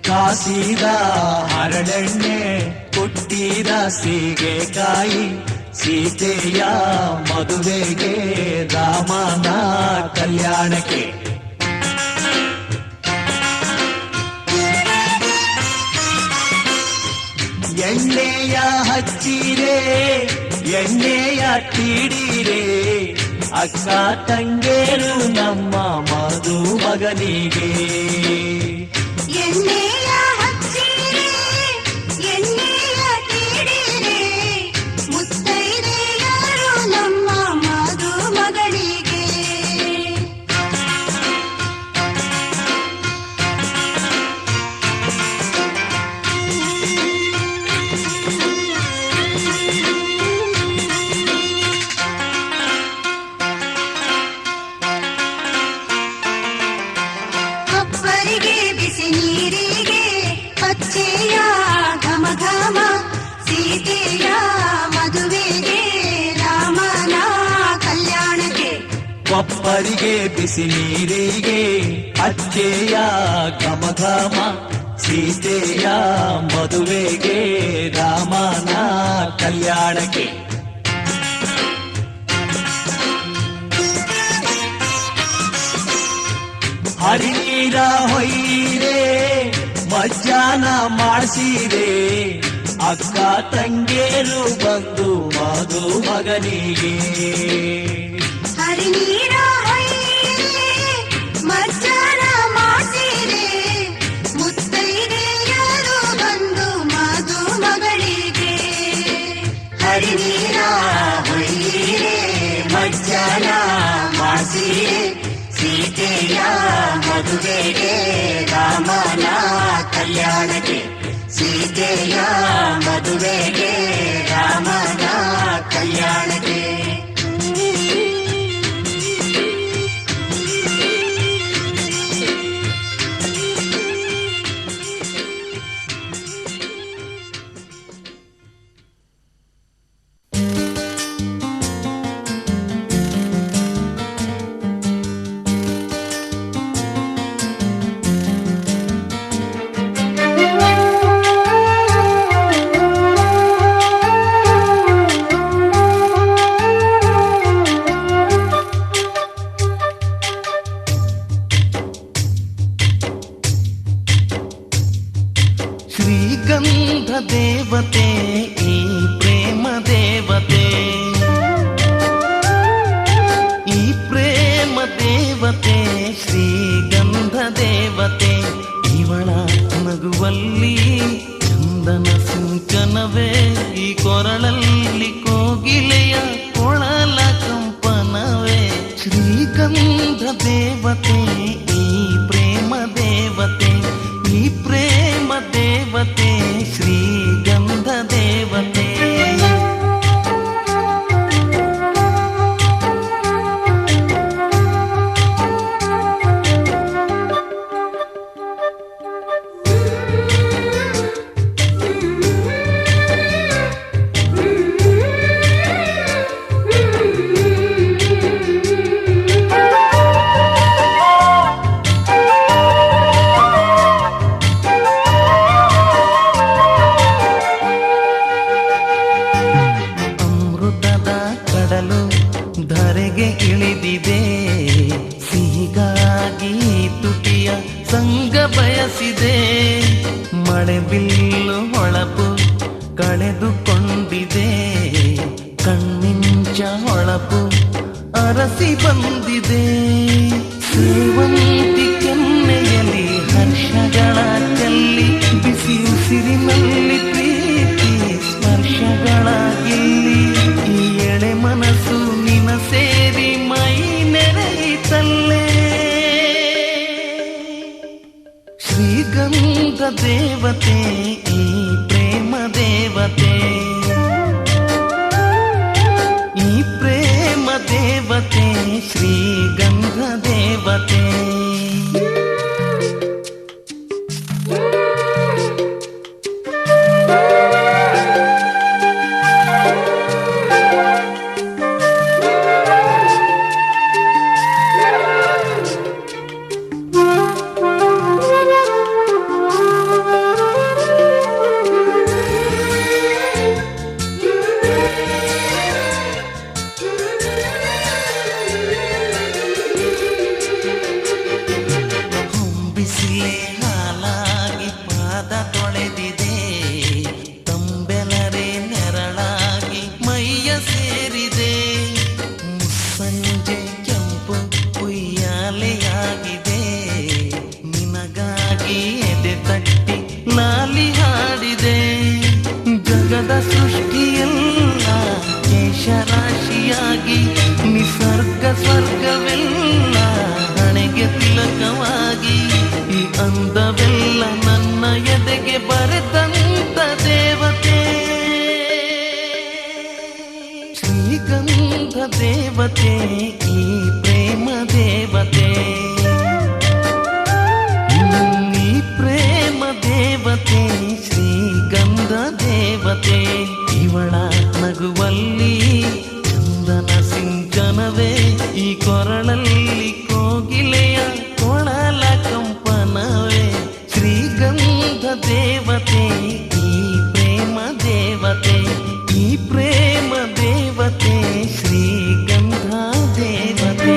ಕಾಸಿದ ಹರಳೆಣ್ಣೆ ಕುಟ್ಟಿದ ಸೀಗೆಕಾಯಿ ಸೀತೆಯ ಮದುವೆಗೆ ರಾಮನ ಕಲ್ಯಾಣಕ್ಕೆ ಎಣ್ಣೆಯ ಹಚ್ಚಿರೆ ಎಣ್ಣೆಯ ತೀಡಿರೆ ಅಕ್ಕ ತಂಗೇರು ನಮ್ಮ ಮಧು ಮಗನಿಗೆ ಎಣ್ಣೆಯ ಹಚ್ಚಿರೆ ಎಣ್ಣೆಯ ತೀಡಿರೆ ಮುತ್ತೈದೆಯರು ನಮ್ಮ ಮಧು ಮಗಳಿಗೆ ಅಪ್ಪರಿಗೆ ಬಿಸಿ ನೀರಿಗೆ ಪಚ್ಚೆಯ ಘಮ ಘಮ ಸೀತೆಯ ಮದುವೆಗೆ ರಾಮನ ಕಲ್ಯಾಣಕ್ಕೆ ಕೊಪ್ಪರಿಗೆ ಬಿಸಿ ನೀರಿಗೆ ಅಚ್ಚೆಯ ಘಮ ಘಮ ಸೀತೆಯ ಮದುವೆಗೆ ರಾಮನ ಕಲ್ಯಾಣಕ್ಕೆ ಹರಿನೀರ ಹೊಯ್ಯಿರೆ ಮಜ್ಜಾನ ಮಾಡಿಸಿರೆ ಅಕ್ಕ ತಂಗೇರು ಬಂದು ಮಧು ಮಗನಿಗೆ ಹರಿನೀರ ಹೊಯ್ಯಿರೆ ಮಜ್ಜಾನ ಮಾಡಿಸಿರೆ ಮುತ್ತೈದೆಯರು ಬಂದು ಮಧು ಮಗಳಿಗೆ ಹರಿನೀರ ಹೊಯ್ಯಿರೆ ಮಜ್ಜಾನ ಮಾಡಿಸಿರೆ ಸೀತೆಯ ಮದುವೆಗೆ ರಾಮನ ಕಲ್ಯಾಣಕ್ಕೆ ಸೀತೆಯ ಮದುವೆಗೆ ರಾಮನ ಕಲ್ಯಾಣಕ್ಕೆ ಶ್ರೀಗಂಧ ದೇವತೆ ಈ ಪ್ರೇಮ ದೇವತೆ ಈ ಪ್ರೇಮ ದೇವತೆ ಶ್ರೀಗಂಧ ದೇವತೆ ಇವಳ ನಗುವಲ್ಲಿ ಚಂದನ ಸಿಂಚನವೇ ಈ ಕೊರಳಲ್ಲಿ ಕೋಗಿಲೆಯ ಕೊಳಲ ಕಂಪನವೇ ಶ್ರೀಗಂಧ ದೇವತೆ ಈ ಪ್ರೇಮ ದೇವತೆ ಈ ಪ್ರೇಮ ದೇವತೆ ಶ್ರೀಗಂಧ ದೇವತೆ ಸಂಗ ಬಯಸಿದೆ ಮಳೆ ಬಿಲ್ಲು ಹೊಳಪು ಕಳೆದುಕೊಂಡಿದೆ ಕಣ್ಮಿಂಚ ಹೊಳಪು ಅರಸಿ ಬಂದಿದೆ ಸೇವಂತಿ ಕೆನ್ನೆಯಲ್ಲಿ ಹರ್ಷಗಳ ಚೆಲ್ಲಿ ಬಿಸಿ ಉಸಿರಿನಲ್ಲಿ ಪ್ರೀತಿ ಸ್ಪರ್ಶಗಳ ಗಿಲ್ಲಿ ಈ ಎಳೆ ಮನಸ್ಸು ನಿನ ಸೇರಿ ಮೈ ನೆರೆಯಿತಲ್ಲೇ ಶ್ರೀಗಂಧ ದೇವತೆ ಈ ಪ್ರೇಮ ದೇವತೆ ಈ ಪ್ರೇಮ ದೇವತೆ ಶ್ರೀಗಂಧ ದೇವತೆ ಬಿಸಿಲೇ ಹಾಲಾಗಿ ಪಾದ ತೊಳೆದಿದೆ ತಂಬೆಲರೆ ನೆರಳಾಗಿ ಮೈಯ ಸೇರಿದೆ ಮುಸ್ಸಂಜೆ ಕೆಂಪು ಉಯ್ಯಾಲೆಯಾಗಿದೆ ನಿನಗಾಗಿ ಎದೆ ತಟ್ಟಿ ಲಾಲಿ ಹಾಡಿದೆ ಜಗದ ಸೃಷ್ಟಿಯೆಲ್ಲ ಕೇಶರಾಶಿಯಾಗಿ ನಿಸರ್ಗ ಸ್ವರ್ಗವೆಲ್ಲ ಹಣೆಗೆ ತಿಲಕವಾಗಿ ಈ ಅಂದವೆಲ್ಲ ನನ್ನ ಎದೆಗೆ ಬರೆದಂತ ದೇವತೆ ಶ್ರೀಗಂಧ ದೇವತೆ ಈ ಪ್ರೇಮ ದೇವತೆ ಈ ಪ್ರೇಮ ದೇವತೆ ಶ್ರೀಗಂಧ ದೇವತೆ ಇವಳ ನಗುವಲ್ಲಿ ಚಂದನ ಸಿಂಚನವೇ ಈ ಕೊರಳಲ್ಲಿ ಕೋಗಿಲೆಯ ಕೊಳಲ ಕಂಪನವೇ ಶ್ರೀಗಂಧ ದೇವತೆ ಈ ಪ್ರೇಮ ದೇವತೆ ಈ ಪ್ರೇಮ ದೇವತೆ ಶ್ರೀಗಂಧ ದೇವತೆ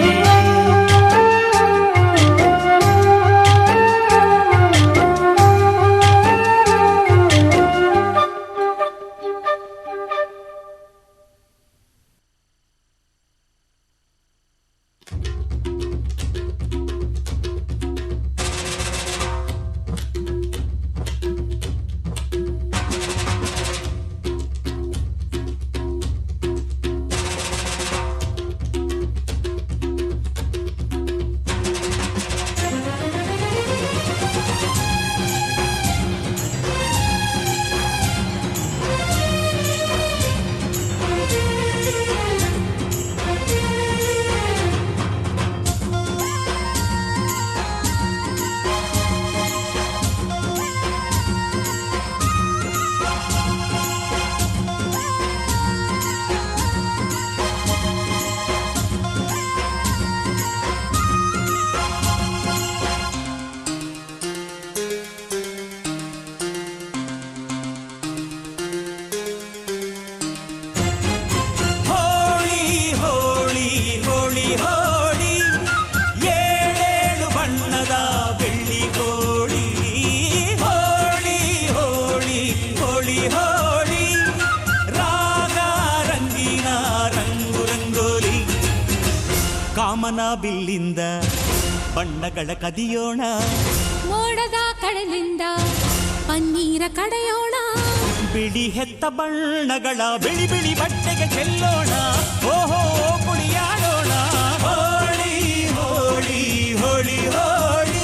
ಕಾಮನ ಬಿಲ್ಲಿಂದ ಬಣ್ಣಗಳ ಕದಿಯೋಣ ಮೋಡದ ಕಡಲಿಂದ ಪನ್ನೀರ ಕಡೆಯೋಣ ಬಿಳಿ ಹೆತ್ತ ಬಣ್ಣಗಳ ಬಿಳಿ ಬಿಳಿ ಬಟ್ಟೆಗೆ ಚೆಲ್ಲೋಣ ಓಹೋ ಕುಣಿಯಾಡೋಣ ಹೋಳಿ ಹೋಳಿ ಹೋಳಿ ಹೋಳಿ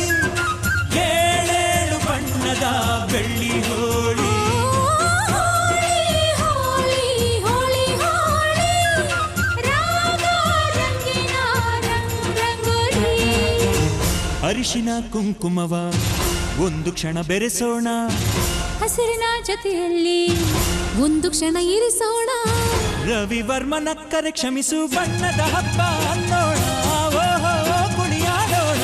ಏಳೇಳು ಬಣ್ಣದ ಬೆಳ್ಳಿ ಹೋಳಿ ಅರಿಶಿನ ಕುಂಕುಮವ ಒಂದು ಕ್ಷಣ ಬೆರೆಸೋಣ ಹಸಿರಿನ ಜೊತೆಯಲ್ಲಿ ಒಂದು ಕ್ಷಣ ಇರಿಸೋಣ ರವಿವರ್ಮನ ಕರೆ ಕ್ಷಮಿಸು ಬಣ್ಣದ ಹಬ್ಬ ಅನ್ನೋಣ ಓಹೋ ಕುಣಿಯಾಡೋಣ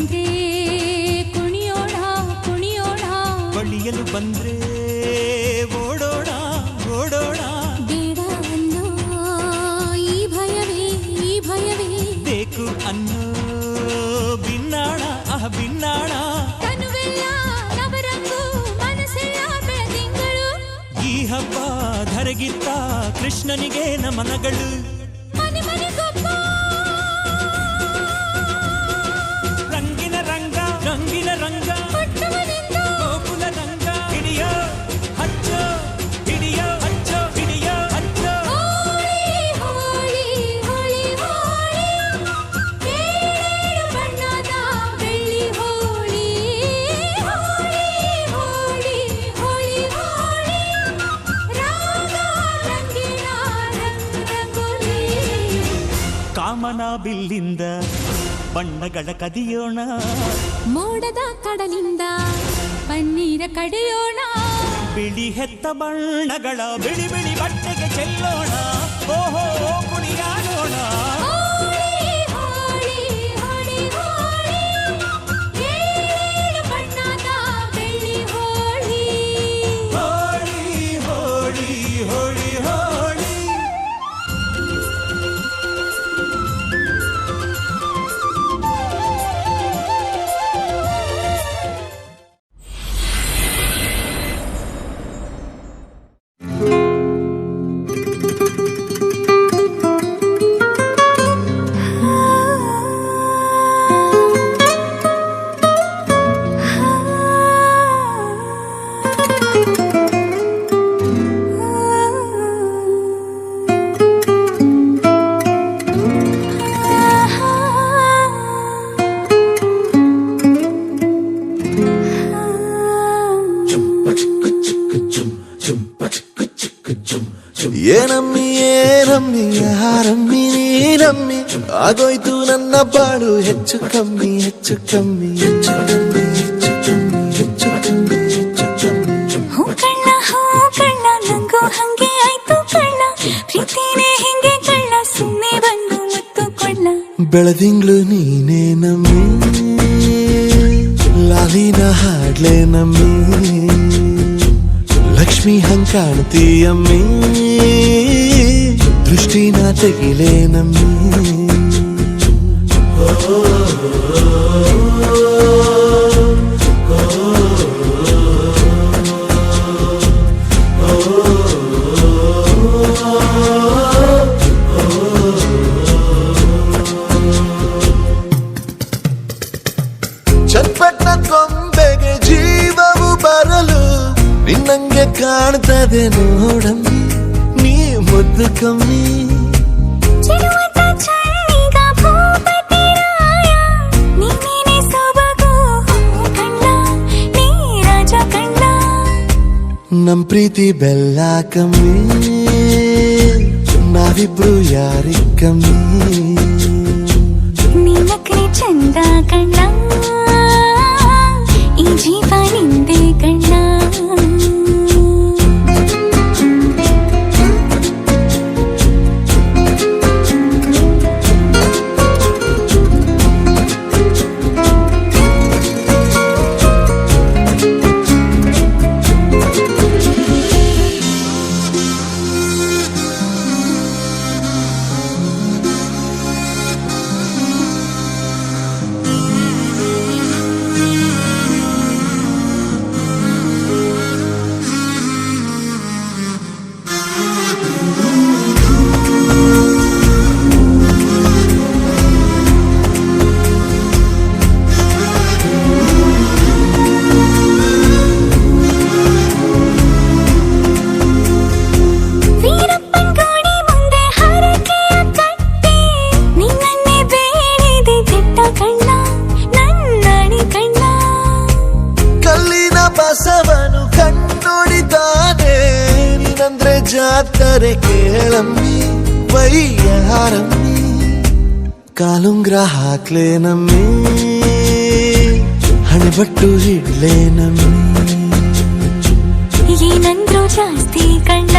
ಹಿಂದೆ ಕುಣಿಯೋಣ ಕುಣಿಯೋಣ, ಬಳಿಯಲು ಬಂದ್ರೆ ಓಡೋಣ ಓಡೋಣ, ಬೇಡ ಅನ್ನೋ ಈ ಭಯವೇ ಬೇಕು ಅನ್ನೋ ಬಿನ್ನಾಣ ಬಿನ್ನಾಣ, ತನುವೆಲ್ಲ ನವರಂಗು ಮನಸ್ಸೆಲ್ಲ ಬೆಳದಿಂಗಳು, ಈ ಹಬ್ಬ ಧರೆಗಿತ್ತ ಕೃಷ್ಣನಿಗೆ ನಮನಗಳು. ಮನೆ ಮನೆಗೊಬ್ಬ ರಂಗಿನ ರಂಗ ರಂಗಿನ ರಂಗ ಹುಟ್ಟುವನಿಂದ ಗೋಕುಲ ರಂಗ, ಹಿಡಿಯೋ ಹಚ್ಚೋ ಹಿಡಿಯೋ ಹಚ್ಚೋ ಹಿಡಿಯೋ ಹಚ್ಚೋ. ಹೋಳಿ ಹೋಳಿ ಹೋಳಿ ಹೋಳಿ, ಏಳೇಳು ಬಣ್ಣದ ಬೆಳ್ಳಿ ಹೋಳಿ, ಹೋಳಿ ಹೋಳಿ ಹೋಳಿ ಹೋಳಿ, ರಾಗ ರಂಗಿನ ರಂಗೋಲಿ. ಕಾಮನ ಬಿಲ್ಲಿಂದ ಬಣ್ಣಗಳ ಕದಿಯೋಣ, ಮೋಡದ ಕಡಲಿಂದ ಪನ್ನೀರ ಕಡೆಯೋಣ, ಬಿಳಿ ಹೆತ್ತ ಬಣ್ಣಗಳ ಬಿಳಿ ಬಿಳಿ ಬಟ್ಟೆಗೆ ಚೆಲ್ಲೋಣ, ಓಹೋ ಕುಣಿಯಾಡೋಣ. ಹೋಳಿ ಹೋಳಿ ಹೋಳಿ ಹೋಳಿ, ಏಳೇಳು ಬಣ್ಣದ ಬೆಳ್ಳಿ ಹೋಳಿ. ಹೋಳಿ ಹೋಳಿ ಹೋಳಿ ಹೋಳಿ. ಏನಮ್ಮಿ ಏನಮ್ಮಿ ಯಾರಮ್ಮಿ ನೀನಮ್ಮಿ, ಆಗೋಯ್ತು ನನ್ನ ಬಾಳು ಹೆಚ್ಚು ಕಮ್ಮಿ ಹೆಚ್ಚು ಕಮ್ಮಿ ಹೆಚ್ಚು ಕಮ್ಮಿ ಹೆಚ್ಚು ಕಮ್ಮಿ ಹೆಚ್ಚು ಕಮ್ಮಿ ಹೆಚ್ಚು ಕಮ್ಮಿ. ಹೂ ಕಳ್ಳ ನಂಗೂ ಹಂಗೆ ಆಯ್ತು ಕಳ್ಳ, ಪ್ರೀತಿನೇ ಹಿಂಗೆ ಕಳ್ಳ, ಸುಮ್ಮನೆ ಬಂದು ಮುತ್ತು ಕೊಳ್ಳ. ಬೆಳದಿಂಗ್ಳು ನೀನೇ ನಮ್ಮಿ, ಲಾಲಿನ ಹಾಡ್ಲೆ ನಮ್ಮಿ, ಲಕ್ಷ್ಮಿ ಹಂಗ್ ಕಾಣ್ತೀಯಮ್ಮಿ, ದೃಷ್ಟಿನ ತೆಗಿಲೇ ನಮ್ಮಿ. ಚಟ್ಪಟ್ನ ಕೊಂಬೆಗೆ ಜೀವವು ಬರಲು ನಿನ್ನಂಗೆ ಕಾಣ್ತದೆ ನೋಡಮ್ಮಿ, ನೀ ಮುದ್ದು ಕಮ್ಮಿ. ಚಿರುವತ ಚಳ್ಳಿಗ ಭೂಪತಿ ರಾಯ, ನೀನೇ ಸೊಬಗು ಕಣ್ಣ, ನೀ ರಾಜ ಕಣ್ಣ. ನಮ್ ಪ್ರೀತಿ ಬೆಲ್ಲ ಕಮ್ಮಿ, ನಾವಿಬ್ರು ಯಾರಿಗ್ ಕಮ್ಮಿ. ನೀನಕ್ರೆ ಚಂದ ಕಣ್ಣ, ಈ ಜೀವ ನಿಂದೆ ಕಣ್ಣ. ಬಸವನು ಕಣ್ಣೊಡಿತಾನೆ, ನೀನಂದ್ರೆ ಜಾತ್ರೆ ಕೇಳಮ್ಮಿ, ವೈಯಾರಮ್ಮಿ, ಕಾಲುಂಗ್ರ ಹಾಕ್ಲೇ ನಮ್ಮಿ, ಹಣೆಬಟ್ಟು ಇಡ್ಲೇ ನಮ್ಮಿ. ಏನಂದ್ರು ಜಾಸ್ತಿ ಕಣ್ಣ,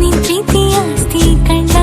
ನಿನ್ ಪ್ರೀತಿ ಆಸ್ತಿ ಕಣ್ಣ.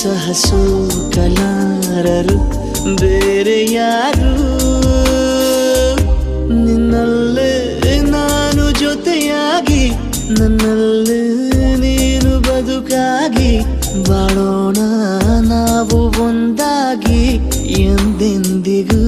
ಸಹ ಕಲಾರರು ಬೇರೆ ಯಾರು ನಿನ್ನಲ್ಲೇ ನಾನು ಜೊತೆಯಾಗಿ ನನ್ನಲ್ಲೇ ನೀನು ಬದುಕಾಗಿ ಬಾಳೋಣ ನಾವು ಒಂದಾಗಿ ಎಂದೆಂದಿಗೂ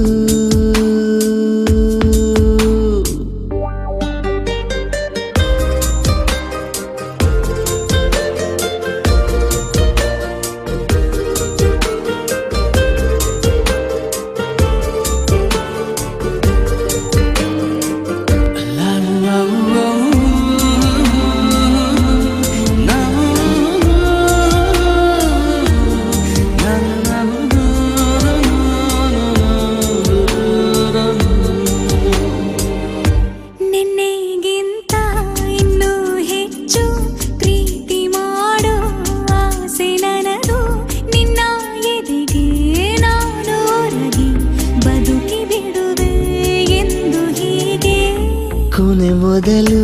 ಮೊದಲು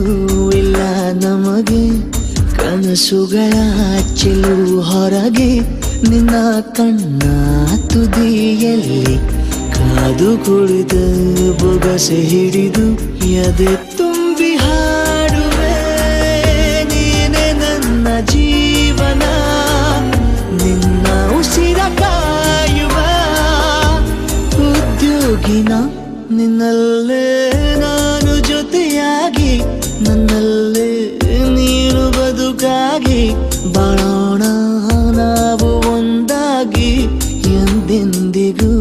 ಇಲ್ಲ ನಮಗೆ ಕನಸುಗಳ ಚೆಲು ಹೊರಗೆ ನಿನ್ನ ಕಣ್ಣ ತುದಿಯಲ್ಲಿ ಕಾದು ಕುಳಿತ ಬೊಗಸೆ ಹಿಡಿದು ಎದೆ ತುಂಬಿ ಹಾಡುವೆ ನೀನೆ ನನ್ನ ಜೀವನ ನಿನ್ನ ಉಸಿರ ಕಾಯುವ ಉದ್ಯೋಗಿನ ನಿನ್ನಲ್ಲೇ ನಾನು ಜೊತೆಯಾಗಿ ನನ್ನಲ್ಲೇ ನೀನು ಬದುಕಾಗಿ ಬಾಳೋಣ ನಾವು ಒಂದಾಗಿ ಎಂದೆಂದಿಗೂ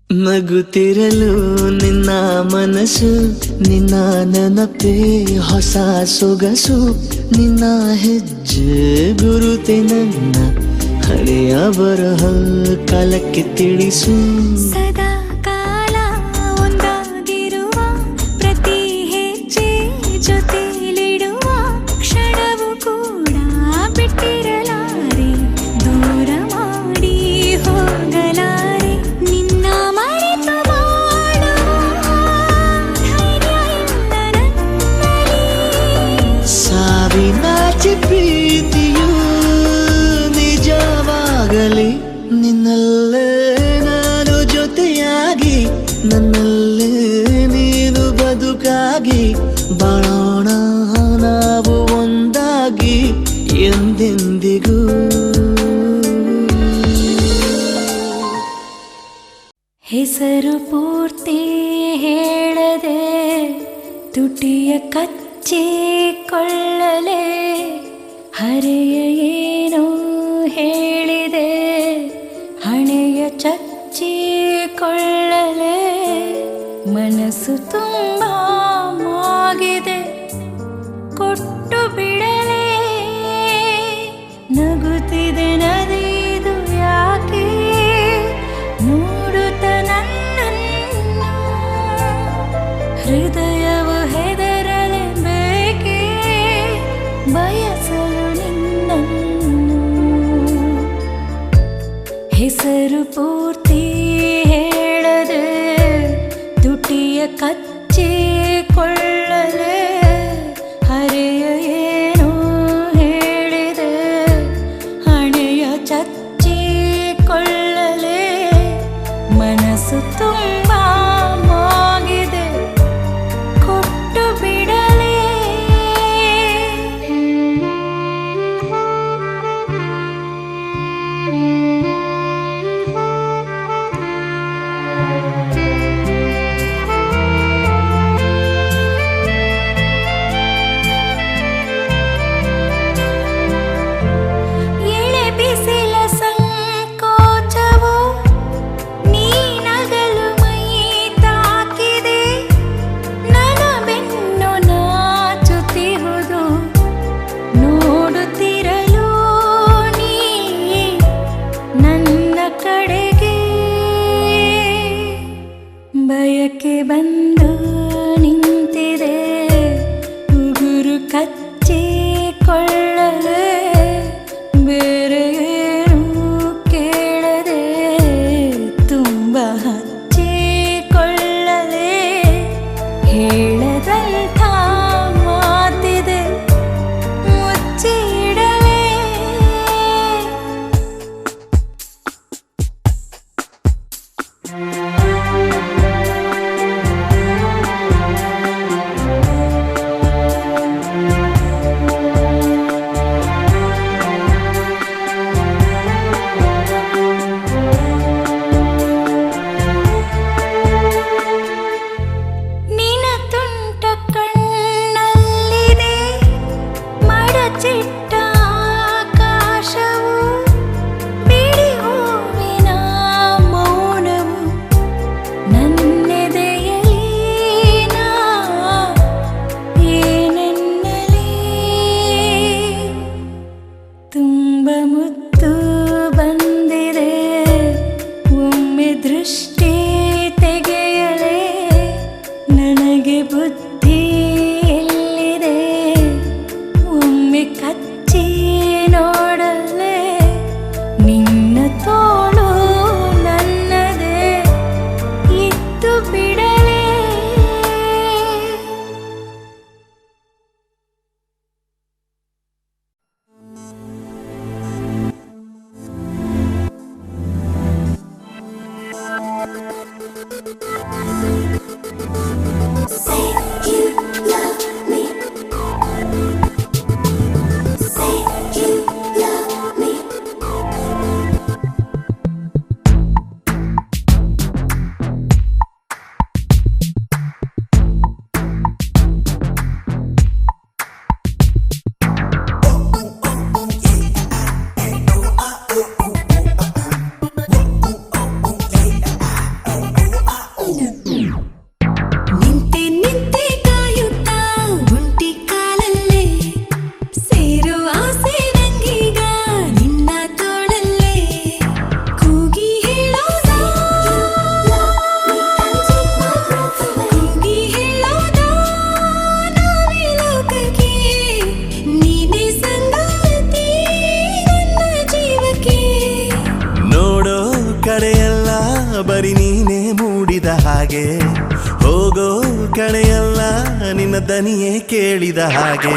ನಗುತ್ತಿರಲು ನಿನ್ನ ಮನಸ್ಸು ನಿನ್ನ ನೆನಪೇ ಹೊಸ ಸೊಗಸು ನಿನ್ನ ಹೆಜ್ಜೆ ಗುರುತೆ ನನ್ನ ಹಳೆಯ ಬರಹ ಕಾಲಕ್ಕೆ ತಿಳಿಸು ಸದಾ ಕಾಲ ಒಂದಾಗಿರುವ ಪ್ರತಿ ಹೆಜ್ಜೆ ಜೊತೆಲಿಡುವ ಕ್ಷಣವು ಕೂಡ ಬಿಟ್ಟಿರಲಾರೆ ದೂರ ಮಾಡಿ ಹೋಗಲಾರೆ ನಿನ್ನ ಮರೆತು ಬಾಳುವ ಧೈರ್ಯ ಇಲ್ಲ ನನ್ನಲ್ಲಿ ಸಾವಿನಾಚೆ ಪ್ರೀತಿಯು ನಿಜವಾಗಲಿ ನಿನ್ನಲ್ಲೇ ನಾನು ಜೊತೆಯಾಗಿ ನನ್ನಲ್ಲೇ ನೀನು ಬದುಕಾಗಿ ಬಾಳೋಣ ನಾವು ಒಂದಾಗಿ ಎಂದೆಂದಿಗೂ ಹೆಸರು ಪೂರ್ತಿ ಹೇಳದೆ ತುಟಿಯ ಕಚ್ಚಿಕೊಳ್ಳಲೆ ಹರೆಯ ಏನೋ ಹೇಳಿದೆ ಹಣೆಯ ಚಚ್ಚಿಕೊಳ್ಳಲೆ ಮನಸ್ಸು ತುಂಬ ಮಾಗಿದೆ ಕೊಟ್ಟು ಬಿಡಲೆ ನಗುತ್ತಿದೆ ನದಿದು ಯಾಕೆ ನೋಡುತ್ತ ನನ್ನನ್ನು ಹೃದಯವು ಹೆದರಲೆ ಬೇಕೆ ಬಯಸಲು ನಿನ್ನನ್ನು ಹೆಸರು ಪೂರ್ತಿ ಹೇಳದೆ ತುಟಿಯ ಕಚ್ಚಿಕೊಳ್ಳಲೆ ಹರೆಯ ಏನೋ ಹೇಳಿದೆ ಹಣೆಯ ಚಚ್ಚಿಕೊಳ್ಳಲೆ ಮನಸ್ಸು ತುಂಬ ಮಾಗಿದೆ ಕೊಟ್ಟು ಬಿಡಲೆ ಎಳೆ ಬಿಸಿಲ ಸಂಕೋಚ ಬರಿ ನೀನೇ ಮೂಡಿದ ಹಾಗೆ ಹೋಗೋ ಕಣೆಯಲ್ಲ ನಿನ್ನ ದನಿಯೇ ಕೇಳಿದ ಹಾಗೆ